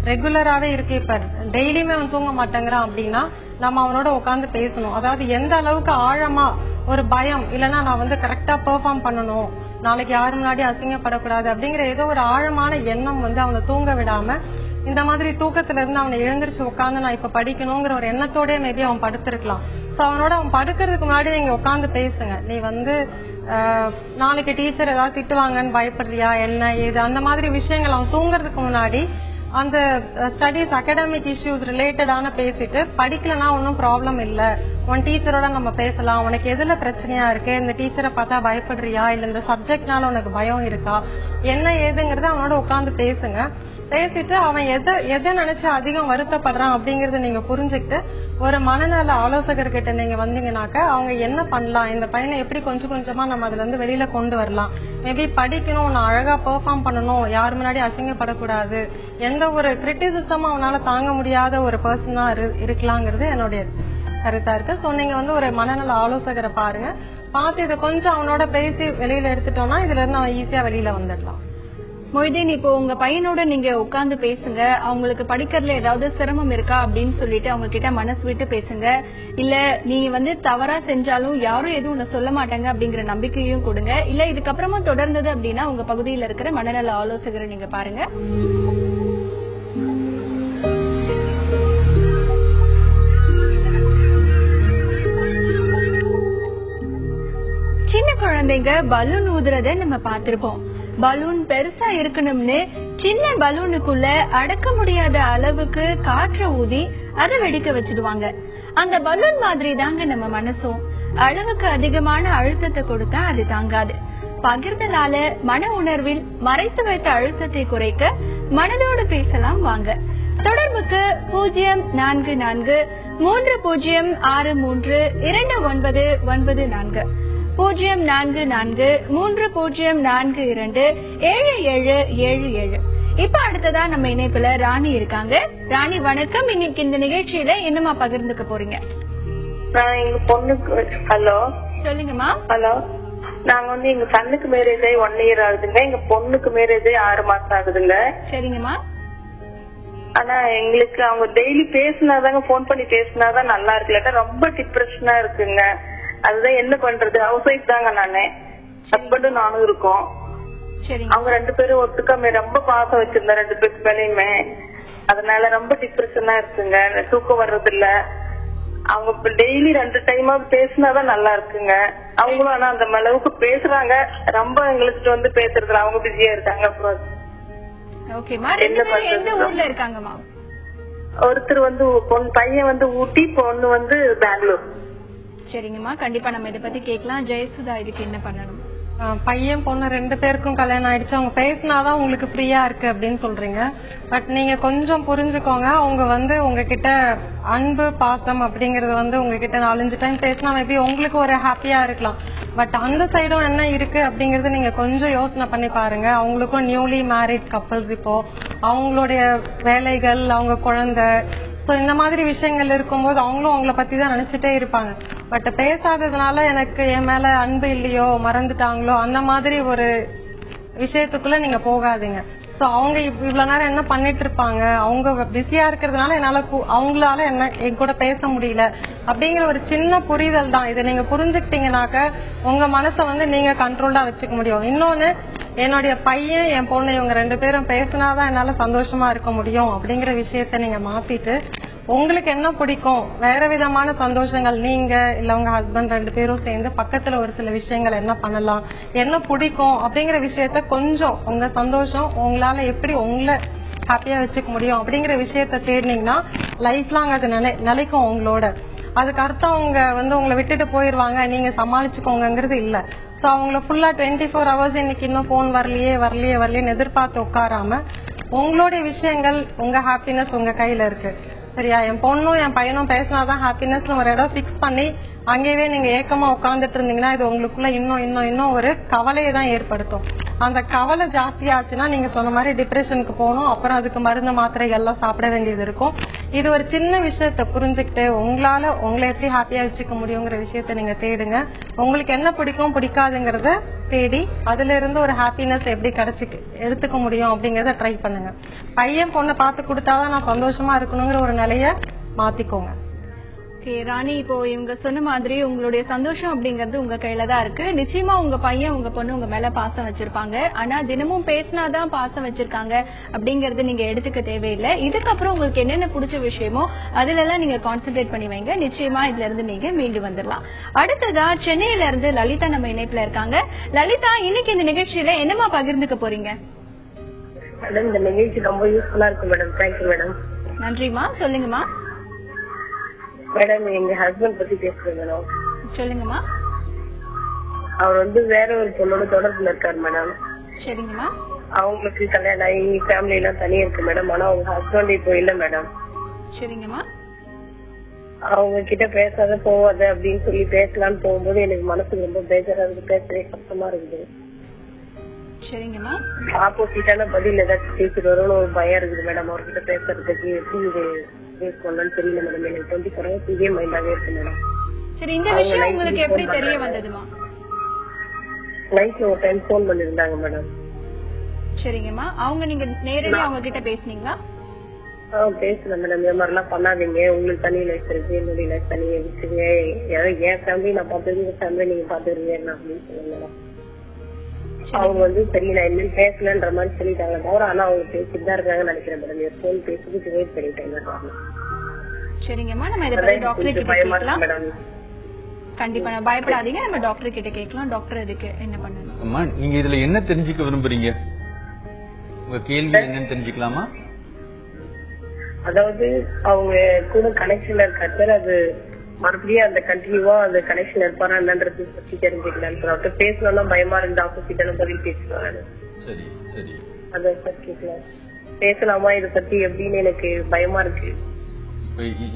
ரெகுலராவே இருக்கு, இப்ப டெய்லியுமே தூங்க மாட்டேங்கிறான் அப்படின்னா நம்ம அவனோட உட்காந்து பேசணும். அதாவது எந்த அளவுக்கு ஆழமா ஒரு பயம் இல்லைன்னா நான் கரெக்டா பெர்ஃபார்ம் பண்ணணும், நாளைக்கு யாரு முன்னாடி அசிங்கப்படக்கூடாது அப்படிங்கிற ஏதோ ஒரு ஆழமான எண்ணம் அவனை தூங்க விடாம இந்த மாதிரி தூக்கத்துல இருந்து அவனை எழுந்திரிச்சு உட்காந்து நான் இப்ப படிக்கணுங்கிற ஒரு எண்ணத்தோட மேபி அவன் படுத்திருக்கலாம். சோ அவன் படுக்கிறதுக்கு முன்னாடி நீங்க உட்காந்து பேசுங்க. நீ நாளைக்கு டீச்சர் ஏதாவது திட்டுவாங்கன்னு பயப்படுறியா, என்ன ஏது அந்த மாதிரி விஷயங்கள் அவன் தூங்குறதுக்கு முன்னாடி அந்த ஸ்டடீஸ் அகாடமிக் இஷ்யூஸ் ரிலேட்டடான பேசிட்டு, படிக்கலன்னா ஒன்னும் ப்ராப்ளம் இல்ல, உன் டீச்சரோட நம்ம பேசலாம், உனக்கு எதுல பிரச்சனையா இருக்கு, இந்த டீச்சரை பார்த்தா பயப்படுறியா இல்ல இந்த சப்ஜெக்ட்னால உனக்கு பயம் இருக்கா, என்ன ஏதுங்கறத அவனோட உட்காந்து பேசுங்க. பேசிட்டு அவன் எதை நினைச்சு அதிகம் வருத்தப்படுறான் அப்படிங்கறத நீங்க புரிஞ்சுக்கிட்டு ஒரு மனநல ஆலோசகர்கிட்ட நீங்க வந்தீங்கன்னாக்க அவங்க என்ன பண்ணலாம், இந்த பையனை எப்படி கொஞ்சம் கொஞ்சமா நம்ம அதுல இருந்து வெளியில கொண்டு வரலாம், மேபி படிக்கணும், நான் அழகா பெர்ஃபார்ம் பண்ணணும், யாரு முன்னாடி அசிங்கப்படக்கூடாது, எந்த ஒரு கிரிட்டிசிசமும் அவனால தாங்க முடியாத ஒரு பர்சனா இருக்கலாங்கிறது என்னுடைய கருத்தா இருக்கு. சோ நீங்க ஒரு மனநல ஆலோசகரை பாருங்க, பார்த்து இதை கொஞ்சம் அவனோட பேசி வெளியில எடுத்துட்டோம்னா இதுல இருந்து அவன் ஈஸியா வெளியில வந்துடலாம். மொய்தீன், இப்போ உங்க பையனோட நீங்க உட்கார்ந்து பேசுங்க. அவங்களுக்கு படிக்கிறதுல ஏதாவது சிரமம் இருக்கா அப்படின்னு சொல்லிட்டு அவங்க கிட்ட மனசு விட்டு பேசுங்க. இல்ல நீ தவறா செஞ்சாலும் யாரும் எதுவும் உன்னை சொல்ல மாட்டாங்க அப்படிங்கிற நம்பிக்கையும் கொடுங்க. இல்ல இதுக்கப்புறமா தொடர்ந்தது அப்படின்னா உங்க பகுதியில் இருக்கிற மனநல ஆலோசகரை நீங்க பாருங்க. சின்ன குழந்தைங்க பலூன் ஊதுறத நம்ம பார்த்திருப்போம். பலூன் பெருசா இருக்கணும்னு சின்ன பலூனுக்குள்ள அடக்க முடியாத அளவுக்கு காற்ற ஊதி அதை வெடிக்க வச்சிடுவாங்க. அந்த பலூன் மாதிரி தாங்க நம்ம மனசும். அளவுக்கு அதிகமான அழுத்தத்தை கொடுத்தா அது தாங்காது. பகிர்ந்தனால மன உணர்வில் மறைத்து வைத்த அழுத்தத்தை குறைக்க மனதோடு பேசலாம் வாங்க. தொடர்புக்கு 04430632994 04430427777. இப்ப அடுத்ததா நம்ம இணைப்புல ராணி இருக்காங்க. ராணி வணக்கம். இன்னைக்கு இந்த நிகழ்ச்சியில என்னமா பகிர்ந்துக்க போறீங்க? எங்க பொண்ணுக்கு ஹலோ சொல்லுங்கம்மா. ஹலோ, நாங்க எங்க சன்னுக்கு மேரேஜ் ஆகி 1 இயர் ஆகுதுங்க. எங்க பொண்ணுக்கு மேரேஜ் ஆகி 6 மாசம் ஆகுதுங்க. சரிங்கம்மா. ஆனா எங்களுக்கு அவங்க டெய்லி பேசினாதாங்க, போன் பண்ணி பேசினாதான் நல்லா இருக்கு, இல்லாட்டா ரொம்ப டிப்ரெஷனா இருக்குங்க. அதுதான் என்ன பண்றது. ஹவுஸ் ஒய்ஃப் தாங்க நானு, ஹஸ்பண்டும் நானும் இருக்கோம். அவங்க 2 பேரும் ஒத்துக்காம ரொம்ப பாசம் வச்சிருந்தா 2 பேருக்கு மேலேயுமே. அதனால ரொம்ப டிப்ரெஷனா இருக்குங்க, தூக்கம் வர்றது இல்ல. அவங்க டெய்லி 2 டைமாவது பேசினாதான் நல்லா இருக்குங்க. அவங்களும் ஆனா அந்த அளவுக்கு பேசுறாங்க, ரொம்ப எங்களுக்கு பேசுறதுல அவங்க பிஸியா இருக்காங்க. அப்புறம் ஒருத்தர் பையன் ஊட்டி, பொண்ணு பெங்களூர். சரிங்கம்மா, கண்டிப்பா நம்ம இதை பத்தி கேட்கலாம். ஜெயசுதா, இதுக்கு என்ன பண்ணணும்? பையன் பொண்ணு 2 பேருக்கும் கல்யாணம் ஆயிடுச்சு, அவங்க பேசினாதான் உங்களுக்கு ஃப்ரீயா இருக்கு அப்படின்னு சொல்றீங்க. பட் நீங்க கொஞ்சம் புரிஞ்சுக்கோங்க, அவங்க உங்ககிட்ட அன்பு பாசம் அப்படிங்கறது உங்ககிட்ட 4-5 டைம் பேசினா மேபி உங்களுக்கு ஒரு ஹாப்பியா இருக்கலாம். பட் அந்த சைடும் என்ன இருக்கு அப்படிங்கறது நீங்க கொஞ்சம் யோசனை பண்ணி பாருங்க. அவங்களுக்கும் நியூலி மேரிட் கப்பல்ஸ், இப்போ அவங்களுடைய வேலைகள், அவங்க குழந்தை, சோ இந்த மாதிரி விஷயங்கள் இருக்கும்போது அவங்களும் அவங்கள பத்தி தான் நினைச்சிட்டே இருப்பாங்க. பட் பேசாததுனால எனக்கு என் மேல அன்பு இல்லையோ, மறந்துட்டாங்களோ, அந்த மாதிரி ஒரு விஷயத்துக்குள்ள நீங்க போகாதீங்க. சோ அவங்க இவ்வளவு நேரம் என்ன பண்ணிட்டு இருப்பாங்க, அவங்க பிஸியா இருக்கிறதுனால அவங்களால என் கூட பேச முடியல அப்படிங்கிற ஒரு சின்ன புரிதல் தான். இதை நீங்க புரிஞ்சுக்கிட்டீங்கன்னாக்க உங்க மனசை நீங்க கண்ட்ரோல்டா வச்சுக்க முடியும். இன்னொன்னு, என்னுடைய பையன் என் பொண்ணு இவங்க 2 பேரும் பேசினாதான் என்னால சந்தோஷமா இருக்க முடியும் அப்படிங்கிற விஷயத்த நீங்க மாத்திட்டு உங்களுக்கு என்ன பிடிக்கும், வேற விதமான சந்தோஷங்கள், நீங்க இல்ல உங்க ஹஸ்பண்ட் 2 பேரும் சேர்ந்து பக்கத்துல ஒரு சில விஷயங்கள் என்ன பண்ணலாம், என்ன பிடிக்கும் அப்படிங்கிற விஷயத்த கொஞ்சம் உங்க சந்தோஷம் உங்களால எப்படி உங்களை ஹாப்பியா வச்சுக்க முடியும் அப்படிங்கிற விஷயத்த தேடினீங்கன்னா லைஃப் லாங் அது நிலைக்கும் உங்களோட. அதுக்கு அர்த்தம் அவங்க உங்களை விட்டுட்டு போயிருவாங்க, நீங்க சமாளிச்சுக்கோங்கிறது இல்ல. சோ அவங்கள ஃபுல்லா 24 hours இன்னைக்கு இன்னும் போன் வரலையேன்னு எதிர்பார்த்து உட்காராம உங்களுடைய விஷயங்கள், உங்க ஹாப்பினஸ் உங்க கையில இருக்கு. சரியா? என் பொண்ணும் என் பையனும் பேசினாதான் ஹாப்பினஸ் ஒரு இடம் பிக்ஸ் பண்ணி அங்கேயே நீங்க ஏக்கமா உட்கார்ந்துட்டு இருந்தீங்கன்னா இது உங்களுக்குள்ள இன்னும் ஒரு கவலையை தான் ஏற்படுத்தும். அந்த கவலை ஜாஸ்தியாச்சுன்னா நீங்க சொன்ன மாதிரி டிப்ரெஷனுக்கு போகணும். அப்புறம் அதுக்கு மருந்து மாத்திரைகள் எல்லாம் சாப்பிட வேண்டியது இருக்கும். இது ஒரு சின்ன விஷயத்த புரிஞ்சுக்கிட்டு உங்களால உங்களை எப்படி ஹாப்பியா வச்சுக்க முடியுங்கிற விஷயத்த நீங்க தேடுங்க. உங்களுக்கு என்ன பிடிக்கும் பிடிக்காதுங்கிறத தேடி அதுல இருந்து ஒரு ஹாப்பினஸ் எப்படி எடுத்துக்க முடியும் அப்படிங்கறத ட்ரை பண்ணுங்க. பையன் பொண்ணை பார்த்து கொடுத்தாதான் நான் சந்தோஷமா இருக்கணுங்கிற ஒரு நிலைய மாத்திக்கோங்க. ராணி, இப்போ இவங்க சொன்ன மாதிரி உங்களுடைய சந்தோஷம் அப்படிங்கறது உங்க கையில தான் இருக்கு. நிச்சயமா உங்க பையன் உங்க பொண்ணு உங்க மேல பாசம் வச்சிருப்பாங்க. ஆனா தினமும் பேசினாதான் பாசம் வச்சிருக்காங்க அப்படிங்கறது நீங்க எடுத்துக்க தேவையில்லை. இதுக்கப்புறம் உங்களுக்கு என்னென்ன பிடிச்ச விஷயமோ அதுல எல்லாம் நீங்க கான்சென்ட்ரேட் பண்ணி வைங்க. நிச்சயமா இதுல இருந்து நீங்க மீண்டு வந்துடலாம். அடுத்ததா சென்னையில இருந்து லலிதா நம்ம இணைப்புல இருக்காங்க. லலிதா, இன்னைக்கு இந்த நிகழ்ச்சியில என்னமா பகிர்ந்துக்க போறீங்க? மேடம், இந்த நிகழ்ச்சி ரொம்ப யூஸ்ஃபுல்லா இருக்கு மேடம். Thank you madam. நன்றிமா, சொல்லுங்கம்மா. மேடம், எங்க ஹஸ்பண்ட் பத்தி பேசுறேன் மேடம். சொல்லுங்கம்மா. அவர் வேற ஒரு பொண்ணோட தொடர்புல இருக்காரு மேடம். சரிங்கம்மா. அவங்களுக்கு கல்யாணம் ஆகி ஃபேமிலி எல்லாம் தனியா இருக்கு மேடம். ஆனா அவங்க ஹஸ்பண்ட் இப்போ இல்ல மேடம். சரிங்கம்மா. அவங்க கிட்ட பேசாத போவாத அப்படின்னு சொல்லி பேசலான்னு போகும்போது எனக்கு மனசுக்கு ரொம்ப பேஜரா இருக்கு. பேசவே கஷ்டமா இருக்குது. சரிங்கம்மா. ஆப்போசிட்டான பதில் ஏதாச்சும் பேசிட்டு வரும்னு ஒரு பயம் இருக்குது மேடம். அவர்கிட்ட பேசுறதுக்கு எப்படி தெரியல மேடம். எனக்கு 24 hours இதே மைண்டாவே இருக்கு மேடம். சரி, இந்த விஷயம் உங்களுக்கு எப்படி தெரிய வந்ததுமா? நைட்ல ஒரு டைம் போன் பண்ணிருந்தாங்க மேடம். சரிங்கம்மா. அவங்க நீங்க நேரடியா அவங்க கிட்ட பேசுனீங்களா? பேசல மேடம். இந்த மாதிரி எல்லாம் பண்ணாதீங்க, உங்களுக்கு தனி லைஃப் இருக்கு, என்னுடைய லைஃப் தனியா வச்சுங்க, என் ஃபேமிலி நான் பாத்துருக்கேன், உங்க ஃபேமிலி நீங்க பாத்துருக்கீங்க அப்படின்னு சொன்னேன் மேடம். அவங்க சரி நான் இன்னும் பேசலன்ற மாதிரி சொல்லிட்டாங்க தவிர, ஆனா அவங்க பேசிட்டு தான் இருக்காங்கன்னு நினைக்கிறேன் மேடம். போன் பேசுறதுக்கு வெயிட் பண்ணிட்டேன். சரிங்கம்மா, நம்ம இத பத்தி டாக்டர் கிட்ட கேட்கலாம். கண்டிப்பா பயப்படாதீங்க, நம்ம டாக்டர் கிட்ட கேட்கலாம். டாக்டர் இதுக்கு என்ன பண்ணணும்? அம்மா, நீங்க இதுல என்ன தெரிஞ்சுக்க விரும்புறீங்க? உங்க கேள்வி என்னன்னு தெரிஞ்சுக்கலாமா? அதாவது அவங்க கூட கனெக்ஷன்ல இருக்காரு, அது மறுபடியும் அந்த கண்டினியூவா அந்த கனெக்ஷன் இருப்பாரா என்னன்றது பத்தி தெரிஞ்சுக்கலாம். பேசலாம் பயமா இருந்து ஆப்போசிட்டான பதில் பேசுவாங்க. சரி சரி, அத கேட்கலாம். பேசலாமா இத பத்தி எப்படின்னு எனக்கு பயமா இருக்கு.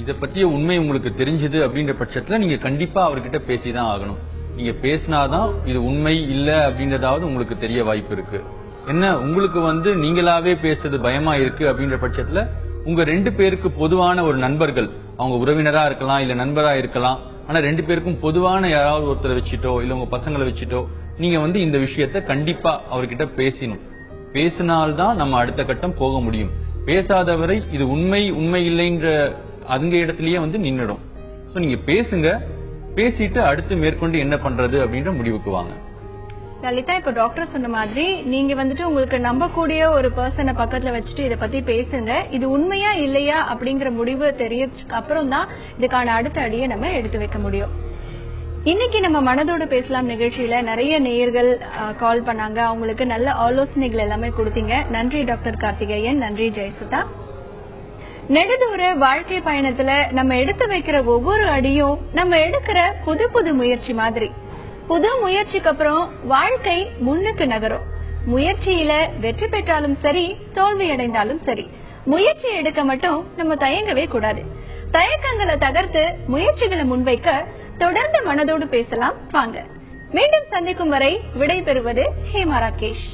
இத பத்திய உண்மை உங்களுக்கு தெரிஞ்சது அப்படின்ற பட்சத்துல நீங்க கண்டிப்பா அவர்கிட்ட பேசிதான் ஆகணும். நீங்க பேசினாதான் இது உண்மை இல்ல அப்படின்றதாவது உங்களுக்கு தெரிய வாய்ப்பு இருக்கு. என்ன உங்களுக்கு நீங்களாவே பேசுறது பயமா இருக்கு அப்படின்ற பட்சத்துல உங்க 2 பேருக்கு பொதுவான ஒரு நண்பர்கள், அவங்க உறவினரா இருக்கலாம் இல்ல நண்பரா இருக்கலாம், ஆனா 2 பேருக்கும் பொதுவான யாராவது ஒருத்தரை வச்சுட்டோ இல்ல உங்க பசங்களை வச்சுட்டோ நீங்க இந்த விஷயத்த கண்டிப்பா அவர்கிட்ட பேசணும். பேசினால்தான் நம்ம அடுத்த கட்டம் போக முடியும். பேசாதவரை இது உண்மை இல்லைன்ற அதுங்க இடத்துலயே நின்னுடும். சோ நீங்க பேசுங்க, பேசிட்டு அடுத்து மேற்கொண்டு என்ன பண்றது அப்படின்ற முடிவுக்கு வாங்க. லலிதா, இப்ப டாக்டர் சொன்ன மாதிரி நீங்க உங்களுக்கு நம்பக்கூடிய ஒரு பர்சனை பக்கத்துல வச்சுட்டு இத பத்தி பேசுங்க. இது உண்மையா இல்லையா அப்படிங்கிற முடிவு தெரியறதுக்கு அப்புறம் தான் இதுக்கான அடுத்த அடியை நம்ம எடுத்து வைக்க முடியும். இன்னைக்கு நம்ம மனதோட பேசலாம் நிகழ்ச்சியில நிறைய நேயர்கள் கால் பண்ணாங்க. அவங்களுக்கு நல்ல ஆலோசனைகள் எல்லாமே கொடுத்தீங்க. நன்றி டாக்டர் கார்த்திகேயன், நன்றி ஜெயசுதா. நெடுதூர வாழ்க்கை பயணத்துல நம்ம எடுத்து வைக்கிற ஒவ்வொரு அடியும் நம்ம எடுக்கிற புது முயற்சி மாதிரி. புது முயற்சிக்கு அப்புறம் வாழ்க்கை முன்னுக்கு நகரும். முயற்சியில வெற்றி பெற்றாலும் சரி, தோல்வி அடைந்தாலும் சரி, முயற்சி எடுக்க மட்டும் நம்ம தயங்கவே கூடாது. தயக்கங்களை தகர்த்து முயற்சிகளை முன்வைக்க தொடர்ந்து மனதோடு பேசலாம் வாங்க. மீண்டும் சந்திக்கும் வரை விடை பெறுவது ஹேமா ராகேஷ்.